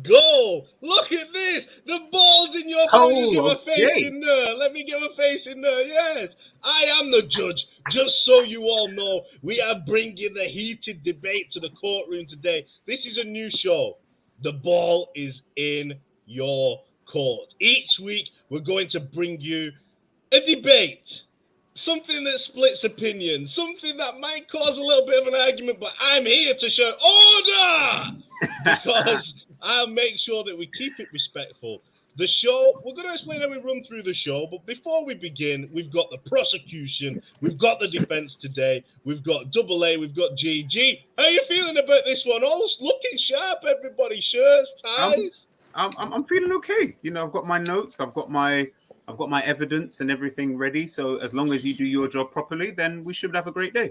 go. Look at this. The ball's in your face. Just get my face okay. in there. Let me get my face in there. Yes, I am the judge. Just so you all know, we are bringing the heated debate to the courtroom today. This is a new show. The ball is in your court. Each week, we're going to bring you a debate. Something that splits opinion, something that might cause a little bit of an argument, but I'm here to show order because I'll make sure that we keep it respectful. The show, we're going to explain how we run through the show, but before we begin, we've got the prosecution, we've got the defense today, we've got Double A, we've got GG. How are you feeling about this one? All looking sharp, everybody. Shirts, ties. I'm feeling okay. You know, I've got my notes, I've got my evidence and everything ready. So as long as you do your job properly, then we should have a great day.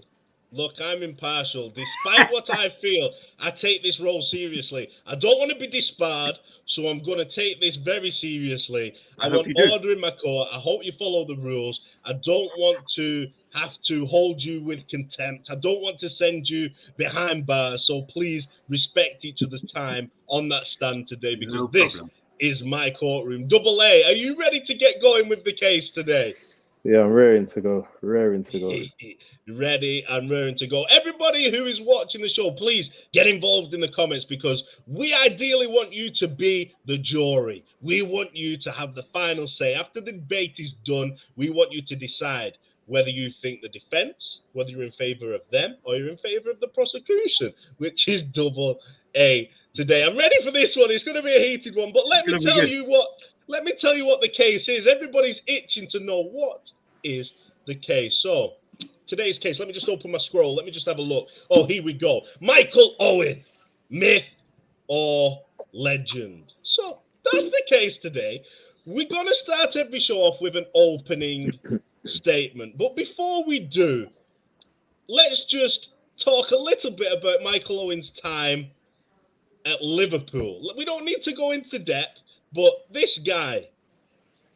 Look, I'm impartial. Despite what I feel, I take this role seriously. I don't want to be disbarred, so I'm going to take this very seriously. I want order in my court. I hope you follow the rules. I don't want to have to hold you with contempt. I don't want to send you behind bars, so please respect each other's time on that stand today because this is my courtroom. Double A, are you ready to get going with the case today? Yeah, I'm raring to go. Ready and raring to go. Everybody who is watching the show, please get involved in the comments because we ideally want you to be the jury. We want you to have the final say. After the debate is done, we want you to decide whether you think the defense, whether you're in favor of them or you're in favor of the prosecution, which is Double A today. I'm ready for this one. It's going to be a heated one, but let me tell you what the case is. Everybody's itching to know what is the case. So today's case, let me just open my scroll. Let me just have a look. Oh, here we go. Michael Owen, myth or legend? So that's the case today. We're going to start every show off with an opening statement. But before we do, let's just talk a little bit about Michael Owen's time at Liverpool. We don't need to go into depth, but this guy,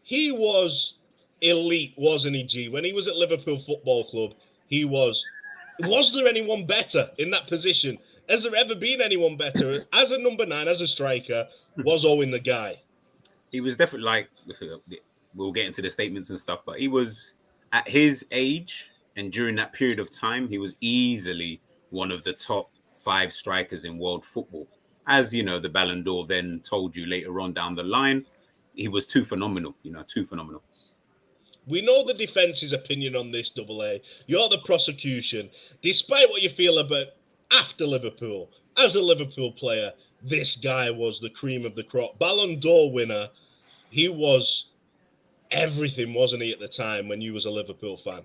he was elite, wasn't he, G? When he was at Liverpool Football Club, he was. Was there anyone better in that position? Has there ever been anyone better? As a number 9, as a striker, was Owen the guy? He was definitely, like, we'll get into the statements and stuff, but he was, at his age and during that period of time, he was easily one of the top 5 strikers in world football. As, you know, the Ballon d'Or then told you later on down the line, he was too phenomenal, too phenomenal. We know the defence's opinion on this, Double A. You're the prosecution. Despite what you feel about after Liverpool, as a Liverpool player, this guy was the cream of the crop. Ballon d'Or winner. He was everything, wasn't he, at the time when you was a Liverpool fan?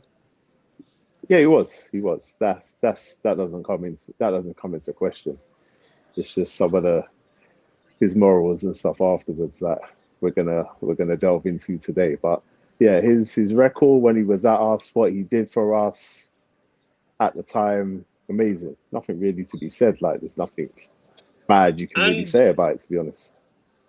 Yeah, he was. That doesn't come into question. It's just some of his morals and stuff afterwards that we're gonna delve into today. But yeah, his record when he was at us, what he did for us at the time, amazing. Nothing really to be said. Like, there's nothing bad you can really say about it, to be honest.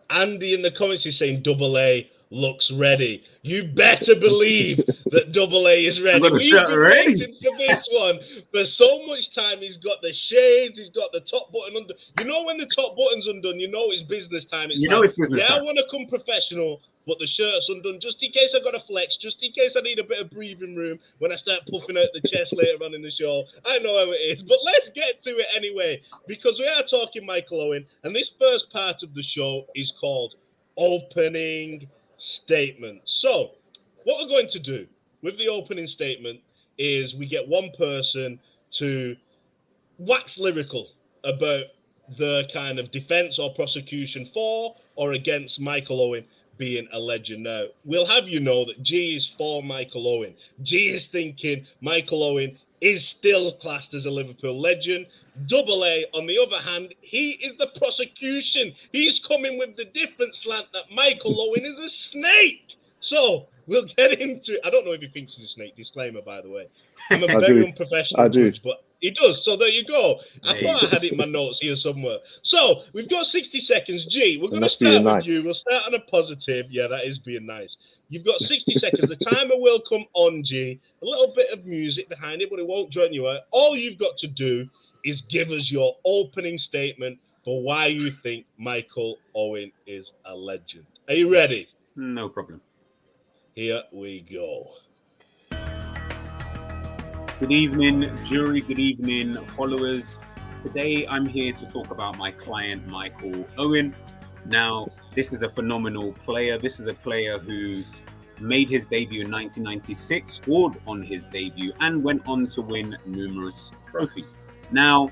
Andy in the comments is saying Double A looks ready. You better believe that Double A is ready. We've been waiting for this one for so much time. He's got the shades. He's got the top button under. You know when the top button's undone, you know it's business time. It's business time. I want to come professional, but the shirt's undone just in case I got to flex, just in case I need a bit of breathing room when I start puffing out the chest later on in the show. I know how it is, but let's get to it anyway, because we are talking Michael Owen, and this first part of the show is called Opening Statement. So what we're going to do with the opening statement is we get one person to wax lyrical about the kind of defense or prosecution for or against Michael Owen being a legend. Now, we'll have you know that G is for Michael Owen. G is thinking Michael Owen is still classed as a Liverpool legend. Double A, on the other hand, he is the prosecution. He's coming with the different slant that Michael Owen is a snake. So we'll get into it. I don't know if he thinks he's a snake. Disclaimer, by the way. I'm a very unprofessional judge, but he does. So there you go. I thought I had it in my notes here somewhere. So we've got 60 seconds. G, we're going to start with you. We'll start on a positive. Yeah, that is being nice. You've got 60 seconds. The timer will come on, G. A little bit of music behind it, but it won't join you out. All you've got to do is give us your opening statement for why you think Michael Owen is a legend. Are you ready? No problem. Here we go. Good evening, jury. Good evening, followers. Today, I'm here to talk about my client, Michael Owen. Now, this is a phenomenal player. This is a player who made his debut in 1996, scored on his debut, and went on to win numerous trophies. Now,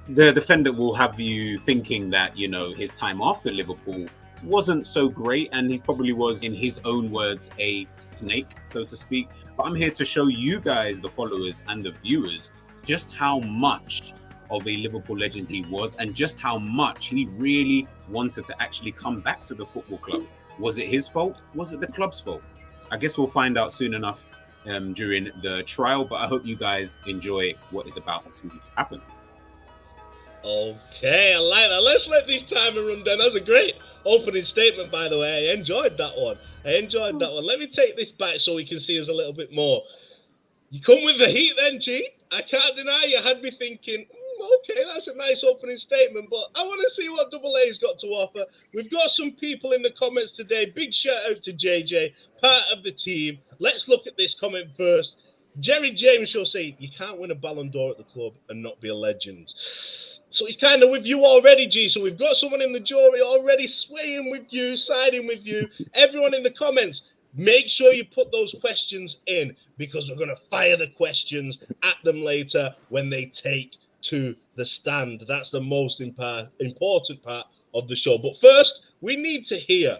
the defender will have you thinking that, you know, his time after Liverpool wasn't so great, and he probably was, in his own words, a snake, so to speak. But I'm here to show you guys, the followers and the viewers, just how much of a Liverpool legend he was, and just how much he really wanted to actually come back to the football club. Was it his fault? Was it the club's fault? I guess we'll find out soon enough during the trial, but I hope you guys enjoy what is about to happen. Okay, I like that. Let's let this timer run down. That was a great opening statement, by the way. I enjoyed that one. Let me take this back so we can see us a little bit more. You come with the heat then, G. I can't deny you had me thinking, okay, that's a nice opening statement, but I want to see what Double A's got to offer. We've got some people in the comments today. Big shout out to JJ, part of the team. Let's look at this comment first. Jerry James shall say, you can't win a Ballon d'Or at the club and not be a legend. So he's kind of with you already, G. So we've got someone in the jury already swaying with you, siding with you. Everyone in the comments, make sure you put those questions in, because we're going to fire the questions at them later when they take to the stand. That's the most important part of the show. But first, we need to hear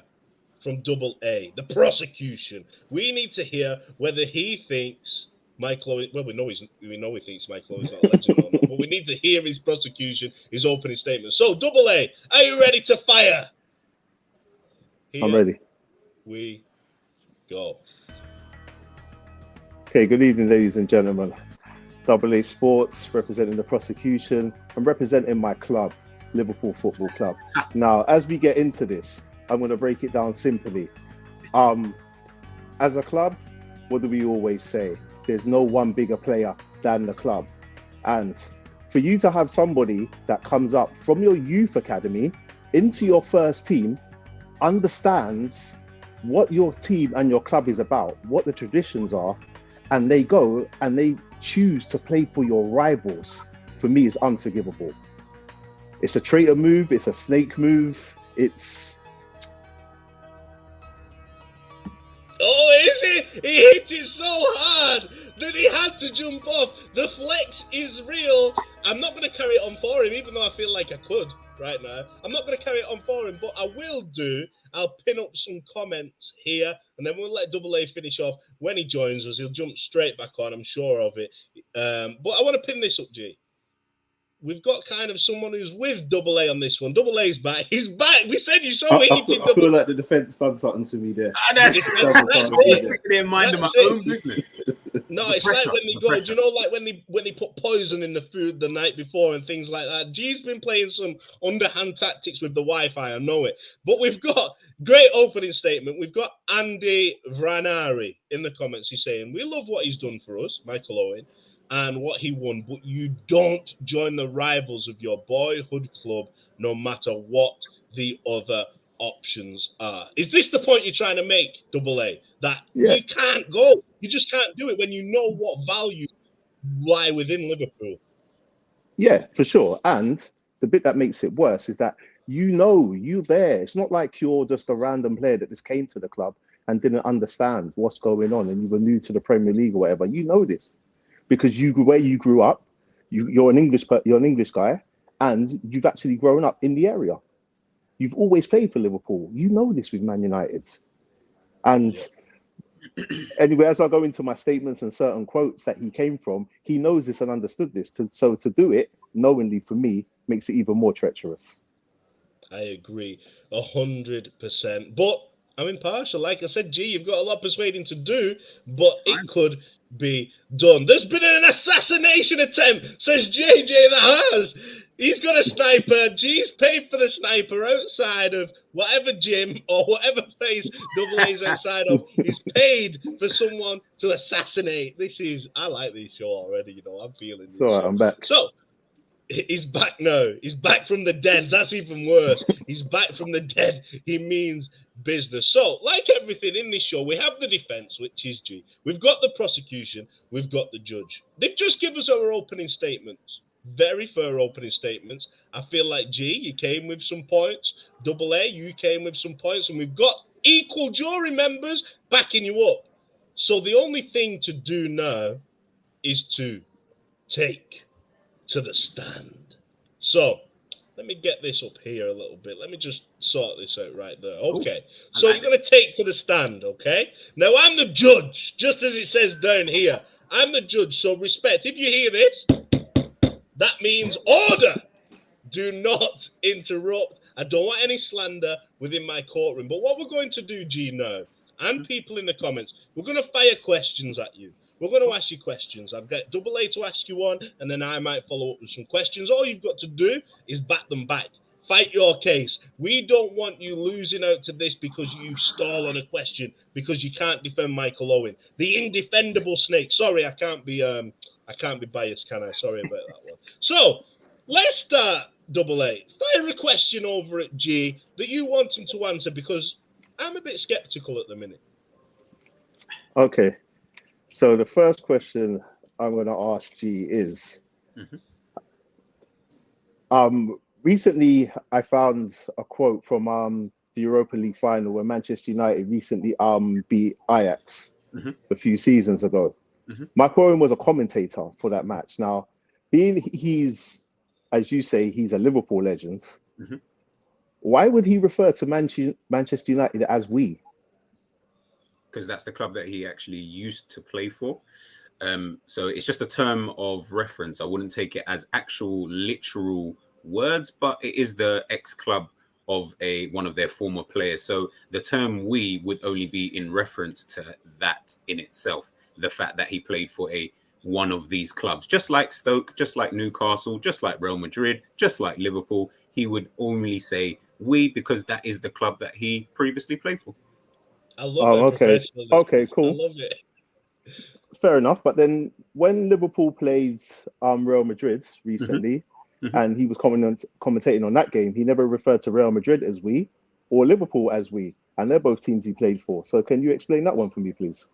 from Double A, the prosecution. We need to hear whether he thinks Michael Owen, well, we know he thinks Michael Owen's not a legend or not, but we need to hear his prosecution, his opening statement. So, Double A, are you ready to fire? I'm ready. We go. Okay, good evening, ladies and gentlemen. Double A Sports, representing the prosecution and representing my club, Liverpool Football Club. Now, as we get into this, I'm going to break it down simply. As a club, what do we always say? There's no one bigger player than the club. And for you to have somebody that comes up from your youth academy into your first team, understands what your team and your club is about, what the traditions are, and they go and they choose to play for your rivals, for me, is unforgivable. It's a traitor move, it's a snake move, it's... Oh, is it? He hit it so hard that he had to jump off. The flex is real. I'm not going to carry it on for him, even though I feel like I could right now. I'm not going to carry it on for him, but I will do. I'll pin up some comments here, and then we'll let Double A finish off. When he joins us, he'll jump straight back on, I'm sure of it. But I want to pin this up, G. We've got kind of someone who's with Double A on this one. Double A's back. He's back. We said you saw it. I feel like the defense done something to me there. That's sitting there minding my own business. No, it's like when they go, do you know, like when they put poison in the food the night before and things like that. G's been playing some underhand tactics with the Wi-Fi, I know it. But we've got great opening statement. We've got Andy Vranari in the comments. He's saying, we love what he's done for us, Michael Owen, and what he won, but you don't join the rivals of your boyhood club, no matter what the other options are. Is this the point you're trying to make, Double A? That you can't go. You just can't do it when you know what value lie within Liverpool. Yeah, for sure. And the bit that makes it worse is that you're there. It's not like you're just a random player that just came to the club and didn't understand what's going on and you were new to the Premier League or whatever. You know this because where you grew up, you're an English guy, and you've actually grown up in the area. You've always played for Liverpool. You know this with Man United. And anyway, as I go into my statements and certain quotes that he came from, he knows this and understood this. So to do it knowingly, for me, makes it even more treacherous. I agree 100%. But I'm impartial. Like I said, G, you've got a lot of persuading to do, but it could be done. There's been an assassination attempt, says JJ. That has. He's got a sniper. G's paid for the sniper outside of whatever gym or whatever place Double A's outside of. He's paid for someone to assassinate. I like this show already. You know, I'm feeling this. So I'm back. So He's back now. He's back from the dead. That's even worse. He's back from the dead. He means business. So, like everything in this show, we have the defense, which is G. We've got the prosecution. We've got the judge. They've just given us our opening statements. Very fair opening statements. I feel like G, you came with some points. Double A, you came with some points. And we've got equal jury members backing you up. So the only thing to do now is to take to the stand. So let me get this up here a little bit. Let me just sort this out right there. Okay. So you're going to take to the stand, okay? Now I'm the judge, just as it says down here. I'm the judge, so respect. If you hear this, that means order. Do not interrupt. I don't want any slander within my courtroom. But what we're going to do, G, now, and people in the comments, we're going to fire questions at you. We're going to ask you questions. I've got Double A to ask you one, and then I might follow up with some questions. All you've got to do is bat them back. Fight your case. We don't want you losing out to this because you stall on a question, because you can't defend Michael Owen, the indefendable snake. Sorry, I can't be biased, can I? Sorry about that one. So let's start, Double A. Fire a question over at G that you want him to answer, because I'm a bit skeptical at the minute. Okay. So the first question I'm going to ask G is, recently I found a quote from the Europa League final where Manchester United recently beat Ajax a few seasons ago. Michael Owen was a commentator for that match. Now, being he's, as you say, he's a Liverpool legend, why would he refer to Manchester United as we? Because that's the club that he actually used to play for. So it's just a term of reference. I wouldn't take it as actual literal words, but it is the ex-club of one of their former players. So the term "we" would only be in reference to that in itself. The fact that he played for one of these clubs, just like Stoke, just like Newcastle, just like Real Madrid, just like Liverpool, he would only say "we" because that is the club that he previously played for. I love it. Okay, cool. I love it. Fair enough. But then when Liverpool played Real Madrid recently, and he was commentating on that game, he never referred to Real Madrid as we or Liverpool as we, and they're both teams he played for. So can you explain that one for me, please?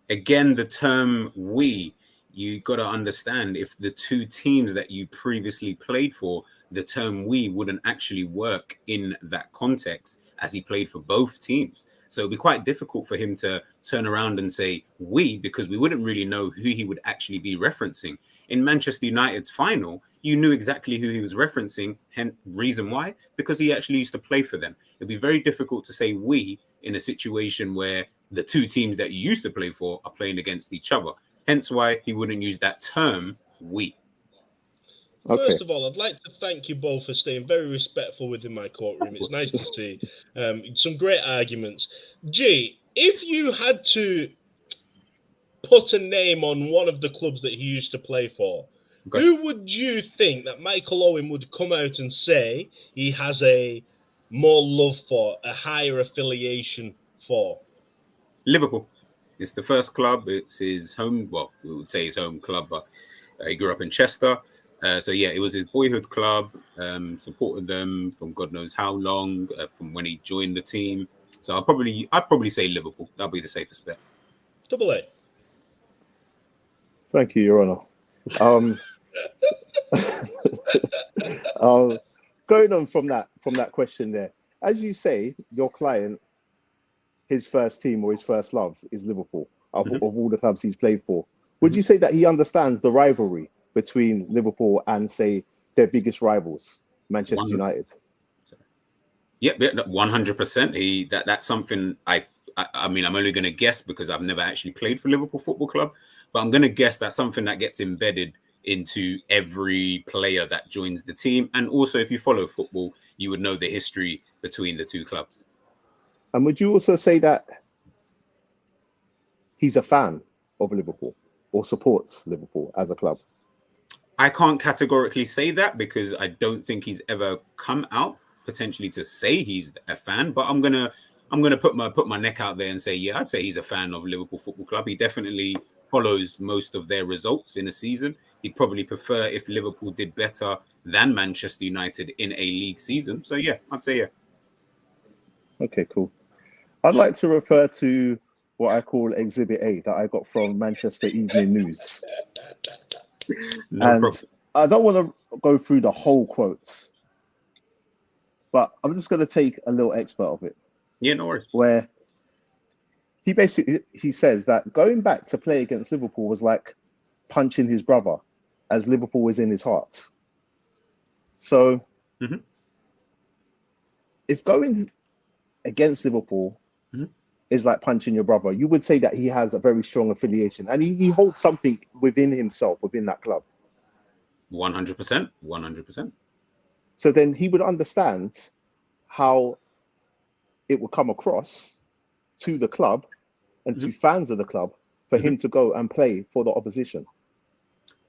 Again, the term "we," you got to understand, if the two teams that you previously played for, the term "we" wouldn't actually work in that context, as he played for both teams. So it'd be quite difficult for him to turn around and say "we," because we wouldn't really know who he would actually be referencing. In Manchester United's final, you knew exactly who he was referencing. Hence, reason why? Because he actually used to play for them. It'd be very difficult to say "we" in a situation where the two teams that you used to play for are playing against each other. Hence why he wouldn't use that term "we." Okay. First of all, I'd like to thank you both for staying very respectful within my courtroom. It's nice to see some great arguments. G, if you had to put a name on one of the clubs that he used to play for, who would you think that Michael Owen would come out and say he has a more love for, a higher affiliation for? Liverpool. It's the first club. It's his home. Well, we would say his home club, but he grew up in Chester. So yeah, it was his boyhood club. Supported them from God knows how long, from when he joined the team. So I'd probably say Liverpool. That'll be the safest bet. Double A. Thank you, Your Honor. Going on from that question there, as you say, your client, his first team or his first love is Liverpool. Of all the clubs he's played for, would you say that he understands the rivalry between Liverpool and, say, their biggest rivals, Manchester United? Yeah, 100%. That's something I mean, I'm only going to guess because I've never actually played for Liverpool Football Club, but I'm going to guess that's something that gets embedded into every player that joins the team. And also, if you follow football, you would know the history between the two clubs. And would you also say that he's a fan of Liverpool or supports Liverpool as a club? I can't categorically say that because I don't think he's ever come out potentially to say he's a fan. But I'm gonna put my neck out there and say, yeah, I'd say he's a fan of Liverpool Football Club. He definitely follows most of their results in a season. he'd probably prefer if Liverpool did better than Manchester United in a league season. So yeah, I'd say yeah. Okay, cool. I'd like to refer to what I call Exhibit A that I got from Manchester Evening News. No And problem. I don't want to go through the whole quotes, but I'm just going to take a little excerpt of it. Yeah, no worries. Where he says that going back to play against Liverpool was like punching his brother, as Liverpool was in his heart. So if going against Liverpool is like punching your brother, you would say that he has a very strong affiliation, and he holds something within himself, within that club. 100%. 100%. So then he would understand how it would come across to the club and to fans of the club for him to go and play for the opposition.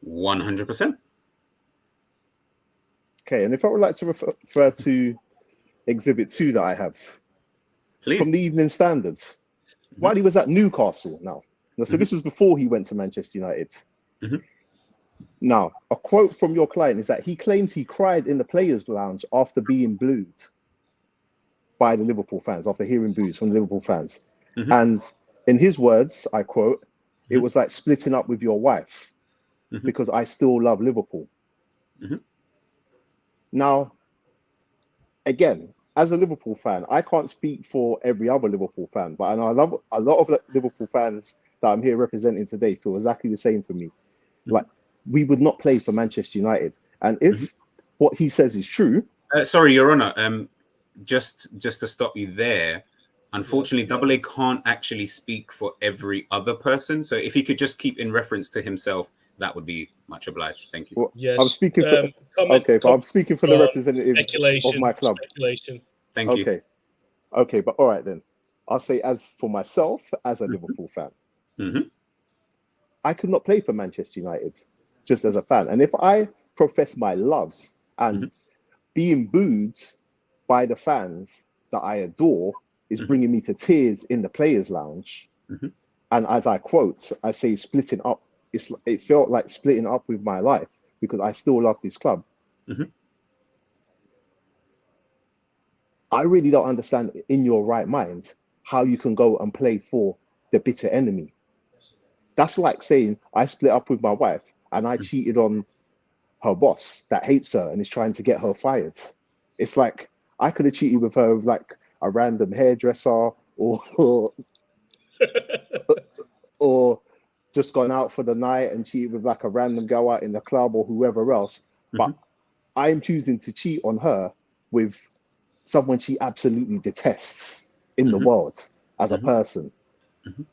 100%. Okay, and if I would like to refer to Exhibit 2 that I have, please, from the Evening Standards, while he was at Newcastle now. So this was before he went to Manchester United. Now, a quote from your client is that he claims he cried in the players' lounge after being booed by the Liverpool fans, after hearing boos from the Liverpool fans. And in his words, I quote, it was like splitting up with your wife because I still love Liverpool. Now, again, as a Liverpool fan, I can't speak for every other Liverpool fan, but I know a lot of the Liverpool fans that I'm here representing today feel exactly the same for me. Like, we would not play for Manchester United. And if what he says is true... sorry, Your Honour, just to stop you there, unfortunately, Double A can't actually speak for every other person. So if he could just keep in reference to himself, that would be much obliged. Thank you. Well, yes. I'm speaking for... I'm speaking for the representative of my club. Thank you. Okay, but all right then. I'll say as for myself, as a Liverpool fan, I could not play for Manchester United just as a fan. And if I profess my love and being booed by the fans that I adore is bringing me to tears in the players' lounge, and as I quote, I say splitting up, it felt like splitting up with my life because I still love this club. I really don't understand in your right mind how you can go and play for the bitter enemy. That's like saying I split up with my wife and I cheated on her boss that hates her and is trying to get her fired. It's like I could have cheated with her with like a random hairdresser or just gone out for the night and cheated with like a random girl out in the club or whoever else. But I'm choosing to cheat on her with someone she absolutely detests in the world as a person. And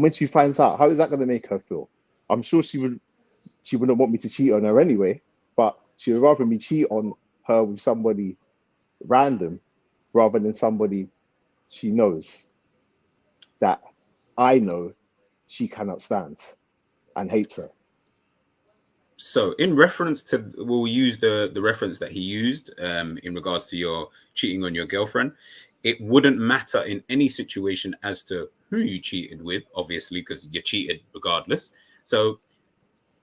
when she finds out, how is that going to make her feel? I'm sure she wouldn't want me to cheat on her anyway, but she would rather me cheat on her with somebody random rather than somebody she knows that I know she cannot stand and hates her. So in reference to, we'll use the reference that he used in regards to your cheating on your girlfriend. It wouldn't matter in any situation as to who you cheated with, obviously, because you cheated regardless. So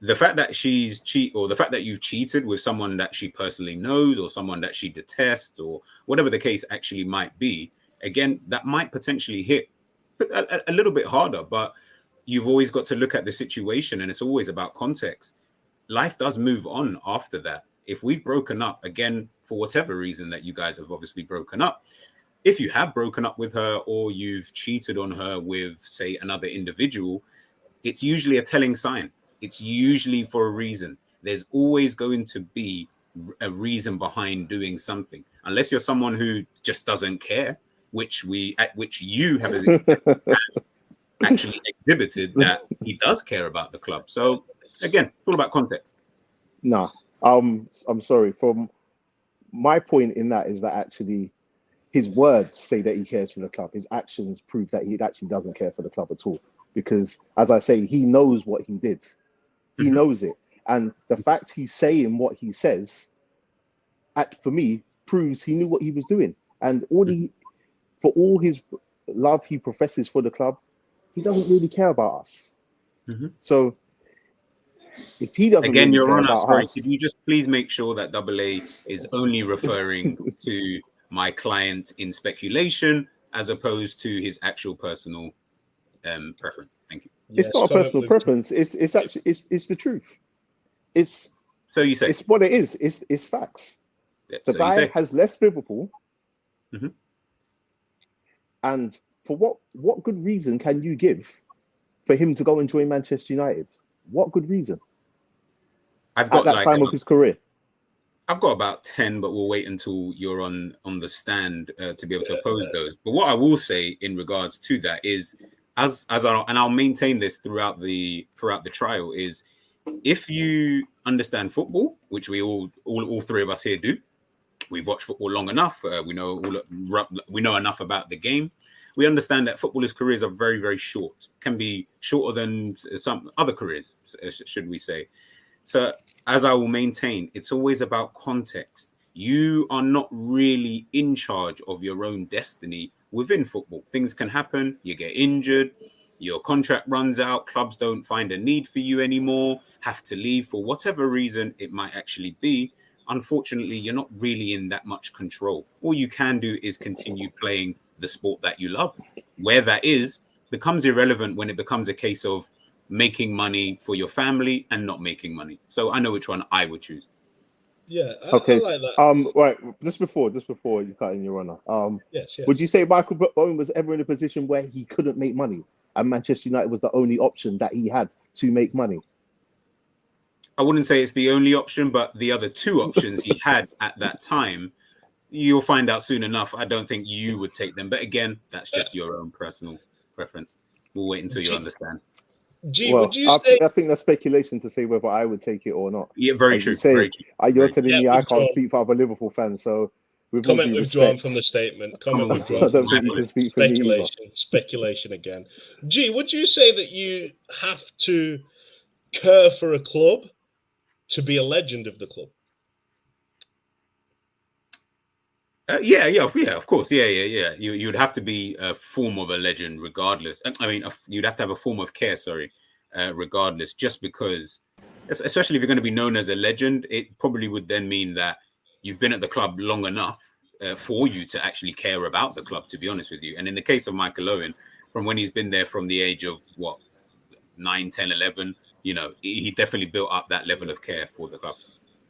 the fact that the fact that you cheated with someone that she personally knows or someone that she detests or whatever the case actually might be, again, that might potentially hit a little bit harder, but you've always got to look at the situation and it's always about context. Life does move on after that. If we've broken up, again, for whatever reason that you guys have obviously broken up, if you have broken up with her or you've cheated on her with, say, another individual, it's usually a telling sign. It's usually for a reason. There's always going to be a reason behind doing something, unless you're someone who just doesn't care, which you have actually exhibited that he does care about the club. So again, it's all about context. No, I'm sorry. From my point in that is that actually his words say that he cares for the club. His actions prove that he actually doesn't care for the club at all. Because as I say, he knows what he did. He knows it. And the fact he's saying what he says, for me, proves he knew what he was doing. And for all his love he professes for the club, he doesn't really care about us. So if he doesn't Again, really Your care Honor, about sorry, us, could you just please make sure that AA is only referring to my client in speculation as opposed to his actual personal preference? Thank you. it's Yes, not a comment personal with preference. It's actually it's the truth. It's So you say. it's what it is. It's facts. Yep, The so you guy say. has left Liverpool, Mhm. and for what good reason can you give for him to go and join Manchester United? What good reason I've at got that time of his career? I've got about 10, but we'll wait until you're on the stand to be able to oppose those. But what I will say in regards to that is, I'll maintain this throughout the trial, is if you understand football, which we all three of us here do, we've watched football long enough. We know enough about the game. We understand that footballers' careers are very, very short. Can be shorter than some other careers, should we say? So, as I will maintain, it's always about context. You are not really in charge of your own destiny within football. Things can happen. You get injured. Your contract runs out. Clubs don't find a need for you anymore. Have to leave for whatever reason it might actually be. Unfortunately, you're not really in that much control. All you can do is continue playing the sport that you love. Where that is becomes irrelevant when it becomes a case of making money for your family and not making money. So I know which one I would choose. Yeah, I Okay. like that. Right. Just before you cut in, Your Honor. Yes. Would you say Michael Owen was ever in a position where he couldn't make money, and Manchester United was the only option that he had to make money? I wouldn't say it's the only option, but the other two options he had at that time, you'll find out soon enough. I don't think you would take them. But again, that's just your own personal preference. We'll wait until you understand. G, Well, would you say? I think that's speculation to say whether I would take it or not. Yeah, very As true. you say, Very true. you're telling me I can't withdrawn. speak for other Liverpool fans, so with all Comment due withdrawn respect, from the statement. Comment Comment withdrawn. I withdrawn. don't think you can speak for me either. Speculation again. G, would you say that you have to care for a club to be a legend of the club? Yeah, of course. Yeah. You would have to be a form of a legend regardless. I mean, you'd have to have a form of care, regardless, just because, especially if you're going to be known as a legend, it probably would then mean that you've been at the club long enough for you to actually care about the club, to be honest with you. And in the case of Michael Owen, from when he's been there from the age of 9, 10, 11, he definitely built up that level of care for the club.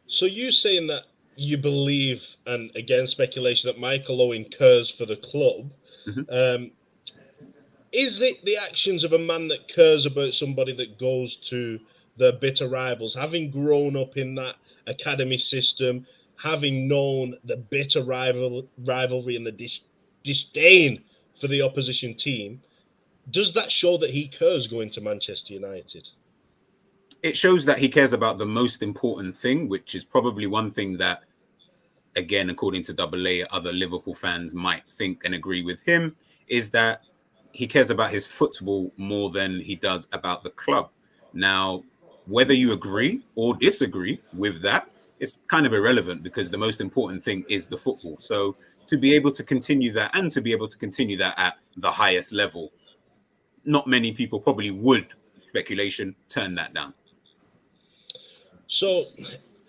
So you saying that you believe, and again speculation, that Michael Owen cares for the club. Mm-hmm. Is it the actions of a man that cares about somebody that goes to their bitter rivals, having grown up in that academy system, having known the bitter rivalry and the disdain for the opposition team? Does that show that he cares going to Manchester United? It shows that he cares about the most important thing, which is probably one thing that, again, according to AA, other Liverpool fans might think and agree with him, is that he cares about his football more than he does about the club. Now, whether you agree or disagree with that, it's kind of irrelevant because the most important thing is the football. So to be able to continue that and to be able to continue that at the highest level, not many people probably would, speculation, turn that down. So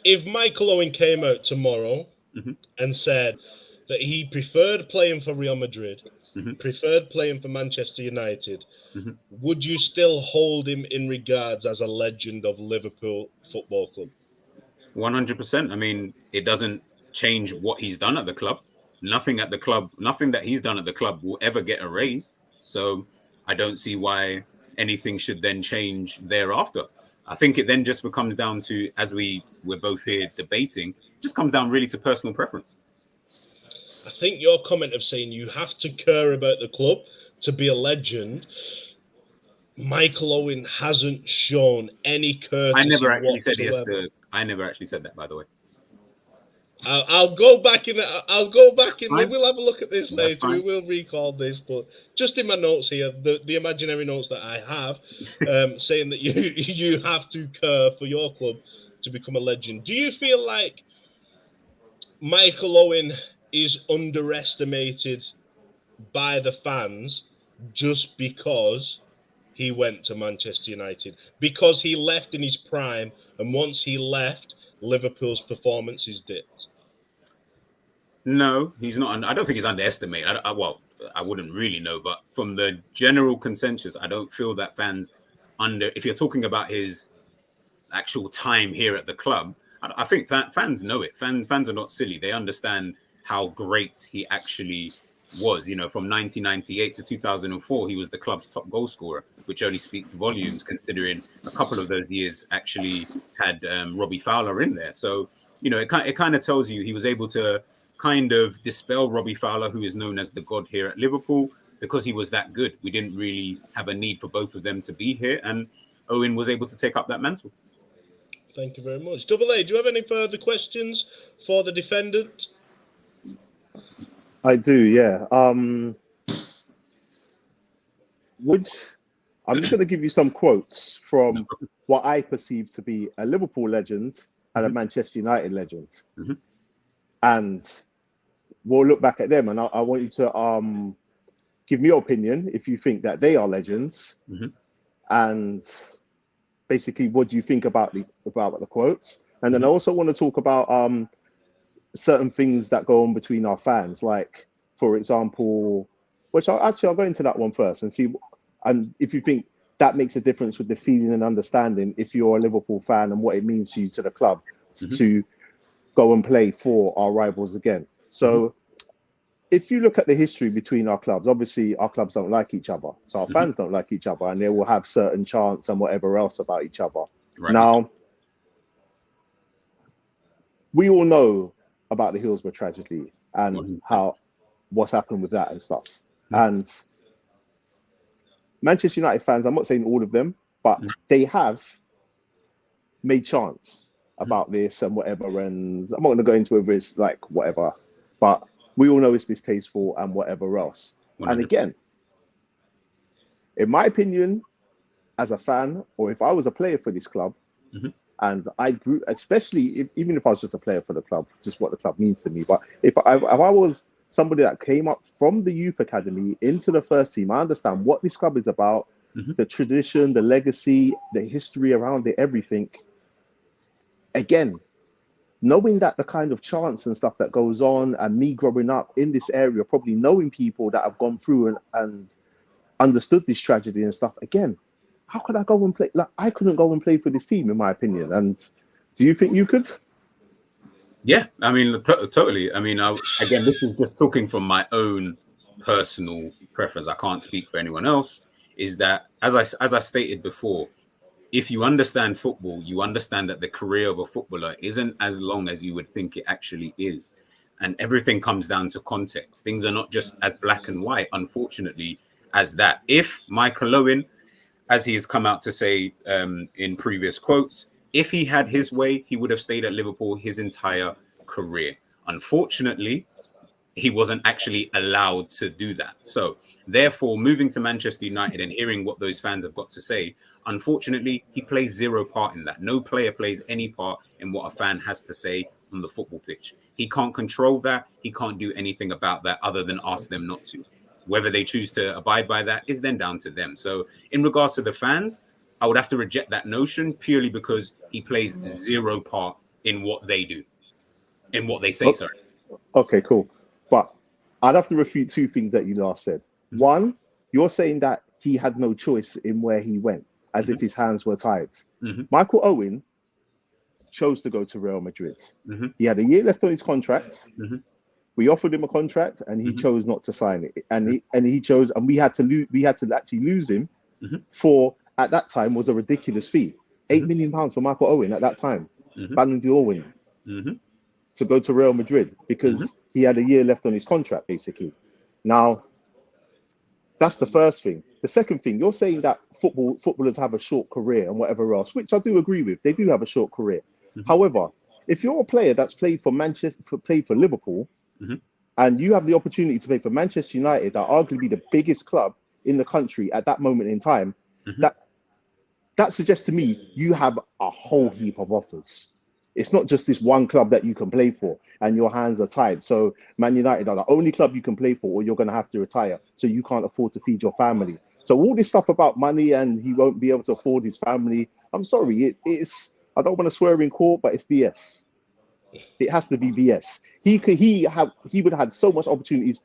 if Michael Owen came out tomorrow Mm-hmm. and said that he preferred playing for Real Madrid, Mm-hmm. preferred playing for Manchester United, Mm-hmm. would you still hold him in regards as a legend of Liverpool Football Club? 100%. I mean, it doesn't change what he's done at the club. Nothing at the club, nothing that he's done at the club will ever get erased. So I don't see why anything should then change thereafter. I think it then just becomes down to, as we're both here debating, just comes down really to personal preference. I think your comment of saying you have to care about the club to be a legend, Michael Owen hasn't shown any courtesy I never actually whatsoever. I never actually said that, by the way. I'll go back in. I'll go back in. Fine. We'll have a look at this later. Fine. We will recall this, but just in my notes here, the imaginary notes that I have, saying that you have to care for your club to become a legend. Do you feel like Michael Owen is underestimated by the fans just because he went to Manchester United? Because he left in his prime, and once he left, Liverpool's performances dipped. No, he's not. I don't think he's underestimated. Well, I wouldn't really know, but from the general consensus, I don't feel that fans if you're talking about his actual time here at the club, I think fans know it. Fans are not silly. They understand how great he actually was. You know, from 1998 to 2004, he was the club's top goal scorer, which only speaks volumes considering a couple of those years actually had Robbie Fowler in there. So, you know, it kind of tells you he was able to kind of dispel Robbie Fowler, who is known as the god here at Liverpool, because he was that good. We didn't really have a need for both of them to be here, and Owen was able to take up that mantle. Thank you very much. Double A, do you have any further questions for the defendant? I do, yeah. I'm just going to give you some quotes from what I perceive to be a Liverpool legend and a Manchester United legend. And we'll look back at them, and I want you to give me your opinion if you think that they are legends, and basically what do you think about the quotes. And then I also want to talk about certain things that go on between our fans, like, for example, which I'll go into that one first and see, and if you think that makes a difference with the feeling and understanding if you're a Liverpool fan and what it means to you, to the club, to go and play for our rivals again. So if you look at the history between our clubs, obviously our clubs don't like each other, so our fans don't like each other, and they will have certain chants and whatever else about each other. Now, we all know about the Hillsborough tragedy and what's happened with that and stuff. And Manchester United fans, I'm not saying all of them, but they have made chants about this and whatever. And I'm not going to go into whether it's like whatever, but we all know it's distasteful and whatever else. 100%. And again, in my opinion, as a fan, or if I was a player for this club, and I grew, especially even if I was just a player for the club, just what the club means to me. But if I was somebody that came up from the youth academy into the first team, I understand what this club is about, the tradition, the legacy, the history around it, everything. Again, knowing that the kind of chants and stuff that goes on, and me growing up in this area, probably knowing people that have gone through and understood this tragedy and stuff, again, how could I go and play? Like, I couldn't go and play for this team, in my opinion. And do you think you could? Yeah, I mean, totally. I mean, again, this is just talking from my own personal preference. I can't speak for anyone else. Is that, as I stated before, if you understand football, you understand that the career of a footballer isn't as long as you would think it actually is. And everything comes down to context. Things are not just as black and white, unfortunately, as that. If Michael Owen, as he has come out to say in previous quotes, if he had his way, he would have stayed at Liverpool his entire career. Unfortunately, he wasn't actually allowed to do that. So therefore, moving to Manchester United and hearing what those fans have got to say, unfortunately, he plays zero part in that. No player plays any part in what a fan has to say on the football pitch. He can't control that. He can't do anything about that other than ask them not to. Whether they choose to abide by that is then down to them. So in regards to the fans, I would have to reject that notion purely because he plays zero part in what they do, in what they say, sorry. Okay, cool. But I'd have to refute two things that you last said. One, you're saying that he had no choice in where he went, as if his hands were tied. Michael Owen chose to go to Real Madrid. He had a year left on his contract. We offered him a contract, and he chose not to sign it. And he chose, and we had to actually lose him for, at that time, was a ridiculous fee. £8 million for Michael Owen at that time. Ballon d'Or winner. To go to Real Madrid because he had a year left on his contract, basically. Now, that's the first thing. The second thing, you're saying that footballers have a short career and whatever else, which I do agree with. They do have a short career. However, if you're a player that's played for played for Liverpool, and you have the opportunity to play for Manchester United, that arguably the biggest club in the country at that moment in time, that suggests to me you have a whole heap of offers. It's not just this one club that you can play for and your hands are tied. So Man United are the only club you can play for, or you're going to have to retire. So you can't afford to feed your family. So all this stuff about money and he won't be able to afford his family, I'm sorry, it's, I don't want to swear in court, but it's BS. It has to be BS. He would have had so much opportunities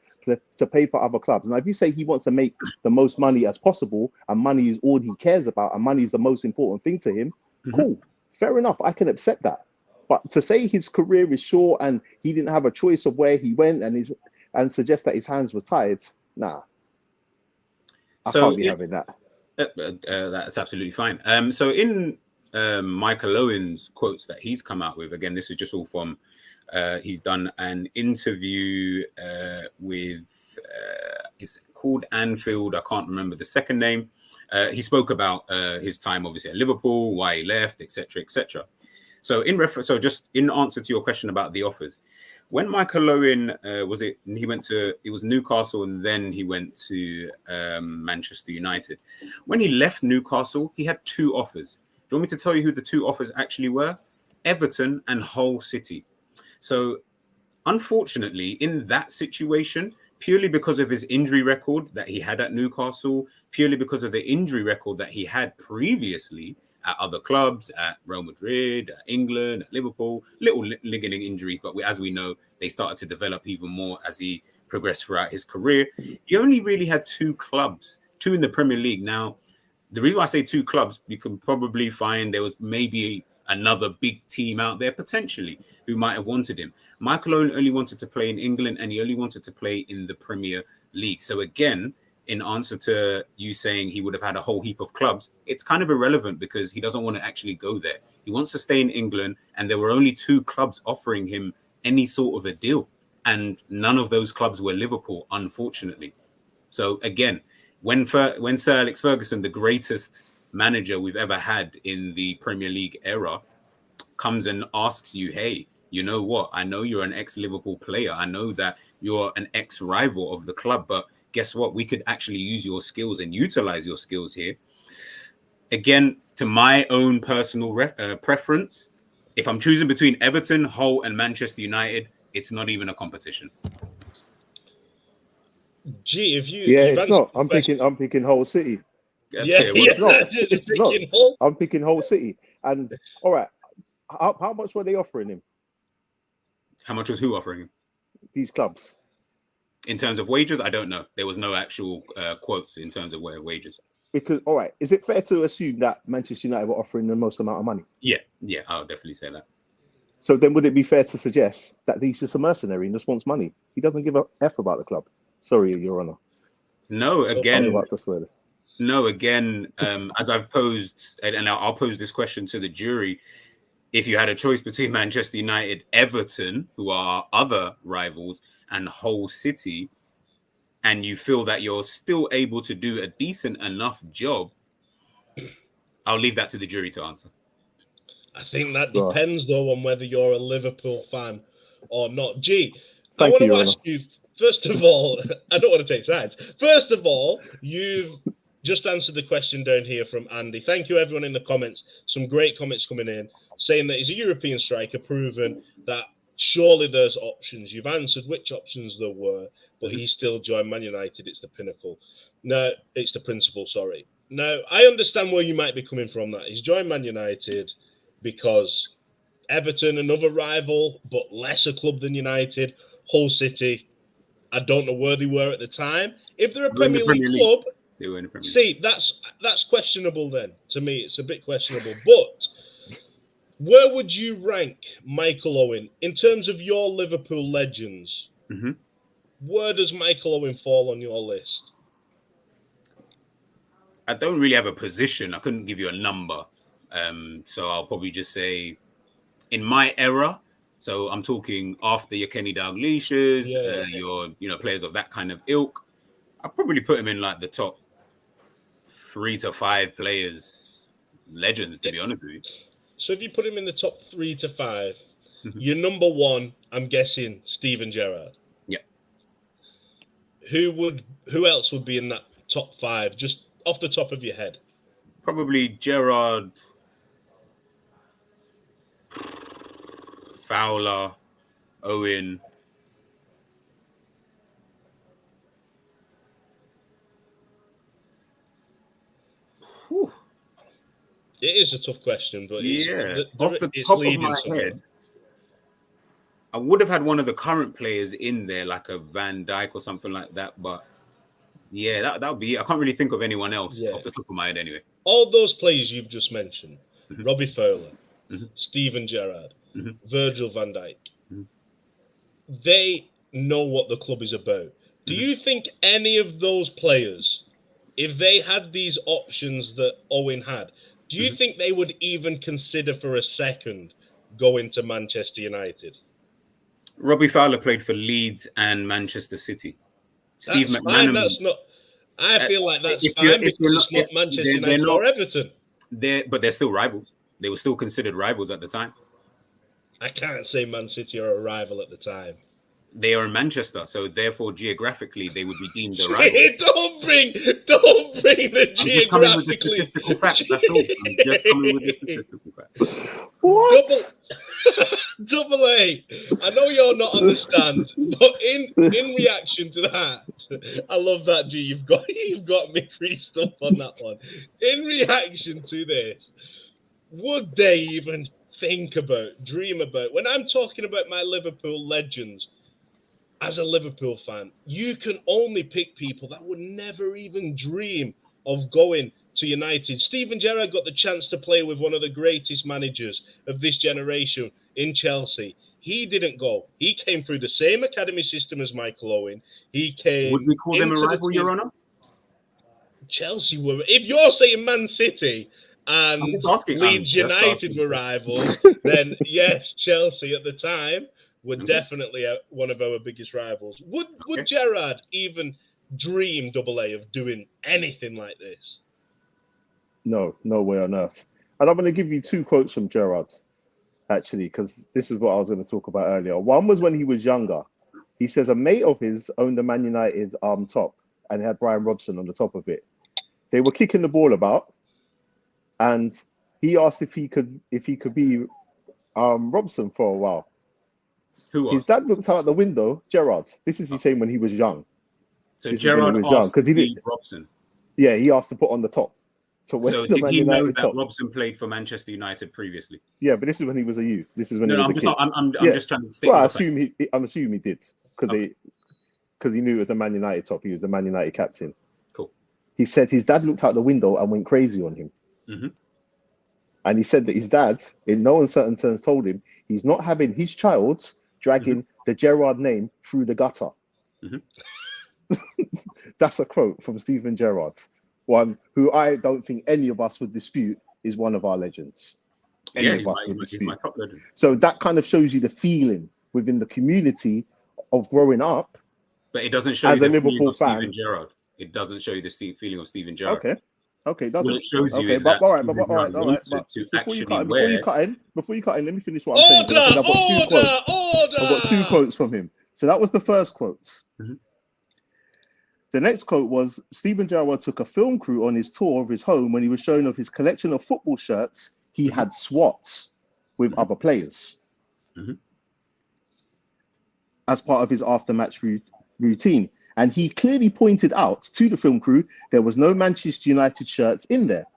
to pay for other clubs. Now, if you say he wants to make the most money as possible, and money is all he cares about, and money is the most important thing to him, cool, fair enough. I can accept that. But to say his career is short and he didn't have a choice of where he went and suggest that his hands were tied, nah. I can't be having that. That's absolutely fine. So in Michael Owen's quotes that he's come out with, again, this is just all from, he's done an interview with, it's called Anfield. I can't remember the second name. He spoke about his time, obviously, at Liverpool, why he left, etc., etc. So just in answer to your question about the offers, when Michael Owen it was Newcastle, and then he went to Manchester United. When he left Newcastle, he had 2 offers. Do you want me to tell you who the 2 offers actually were? Everton and Hull City. So unfortunately, in that situation, purely because of his injury record that he had at Newcastle, purely because of the injury record that he had previously at other clubs, at Real Madrid, at England, at Liverpool, little niggling injuries, but as we know, they started to develop even more as he progressed throughout his career. He only really had 2 clubs, 2 in the Premier League. Now, the reason why I say 2 clubs, you can probably find there was maybe another big team out there potentially who might have wanted him. Michael Owen only wanted to play in England, and he only wanted to play in the Premier League. So again, in answer to you saying he would have had a whole heap of clubs, it's kind of irrelevant because he doesn't want to actually go there. He wants to stay in England, and there were only 2 clubs offering him any sort of a deal. And none of those clubs were Liverpool, unfortunately. So again, when Sir Alex Ferguson, the greatest manager we've ever had in the Premier League era, comes and asks you, hey, you know what? I know you're an ex-Liverpool player. I know that you're an ex-rival of the club, but guess what? We could actually use your skills and utilize your skills here. Again, to my own personal preference, if I'm choosing between Everton, Hull, and Manchester United, it's not even a competition. Gee, if you it's not. I'm picking Hull City. It's not. I'm picking Hull City. And all right, how much were they offering him? How much was who offering him? These clubs. In terms of wages, I don't know. There was no actual quotes in terms of wages. Because, all right, is it fair to assume that Manchester United were offering the most amount of money? Yeah, I'll definitely say that. So then would it be fair to suggest that he's just a mercenary and just wants money? He doesn't give a F about the club. Sorry, Your Honour. No, again. I'm about to swear. No, again, as I've posed, and I'll pose this question to the jury, if you had a choice between Manchester United, Everton, who are other rivals, and Hull City, and you feel that you're still able to do a decent enough job, I'll leave that to the jury to answer. I think that depends, though, on whether you're a Liverpool fan or not. I Thank want you, to ask you, first of all, I don't want to take sides. First of all, you've just answered the question down here from Andy. Thank you, everyone in the comments. Some great comments coming in, saying that he's a European striker, proven that surely there's options. You've answered which options there were, but he still joined Man United. It's the pinnacle. No, it's the principle, sorry. Now, I understand where you might be coming from that. He's joined Man United because Everton, another rival, but lesser club than United. Hull City, I don't know where they were at the time. If they're a Premier League club, they were in the Premier League. See, that's questionable then. To me, it's a bit questionable. But where would you rank Michael Owen in terms of your Liverpool legends? Mm-hmm. Where does Michael Owen fall on your list? I don't really have a position. I couldn't give you a number. So I'll probably just say in my era, so I'm talking after your Kenny Dalglishers, your players of that kind of ilk, I'll probably put him in like the top 3 to 5 players, legends, to be honest with you. So if you put him in the top 3 to 5, your number 1, I'm guessing Steven Gerrard. Yeah. Who else would be in that top 5, just off the top of your head? Probably Gerrard, Fowler, Owen. is a tough question, but off the top of my head, I would have had one of the current players in there, like a Van Dijk or something like that. But yeah, that would be. I can't really think of anyone else off the top of my head, anyway. All those players you've just mentioned, Robbie Fowler, Steven Gerrard, Virgil van Dijk, they know what the club is about. Do you think any of those players, if they had these options that Owen had, do you think they would even consider for a second going to Manchester United? Robbie Fowler played for Leeds and Manchester City. Steve McManaman. That's not. I feel like that's fine because it's not Manchester United or Everton. But they're still rivals. They were still considered rivals at the time. I can't say Man City are a rival at the time. They are in Manchester, so therefore geographically they would be deemed a rival. Don't bring the geographically. I'm just coming with the statistical facts. That's all. I'm just coming with the statistical facts. What? Double A. I know you'll not understand, but in reaction to that, I love that. G, you've got me creased up on that one. In reaction to this, would they even dream about? When I'm talking about my Liverpool legends, as a Liverpool fan, you can only pick people that would never even dream of going to United. Steven Gerrard got the chance to play with one of the greatest managers of this generation in Chelsea. He didn't go. He came through the same academy system as Michael Owen. He came. Would we call them a rival, Your Honour? Chelsea were. If you're saying Man City and Leeds United were rivals, then yes, Chelsea at the time were definitely one of our biggest rivals. Would Gerrard even dream Double A of doing anything like this? No way on earth. And I'm going to give you two quotes from Gerrard, actually, because this is what I was going to talk about earlier. One was when he was younger. He says a mate of his owned the Man United top, and it had Brian Robson on the top of it. They were kicking the ball about, and he asked if he could be Robson for a while. Who was? His dad looked out the window. Gerrard. This is the same when he was young. So Gerrard asked because he did Robson. Yeah, he asked to put on the top. So did he know that Robson played for Manchester United previously? Yeah, but this is when he was a youth. This is when he was a kid. I'm just trying to state. Well, I'm assuming he did because he knew it was the Man United top. He was the Man United captain. Cool. He said his dad looked out the window and went crazy on him. And he said that his dad, in no uncertain terms, told him he's not having his child dragging the Gerrard name through the gutter. That's a quote from Steven Gerrard, one who I don't think any of us would dispute is one of our legends. He's my top legend. So that kind of shows you the feeling within the community of growing up. But it doesn't show as you a Liverpool fan. Steven Gerrard. It doesn't show you the feeling of Steven Gerrard. Okay, doesn't. What it shows you is that Steven Gerrard wanted to actually before you cut in, let me finish what I'm saying. I've got two quotes from him. So that was the first quote. The next quote was, Steven Gerrard took a film crew on his tour of his home when he was showing off his collection of football shirts. He had swaps with other players as part of his after-match routine. And he clearly pointed out to the film crew there was no Manchester United shirts in there,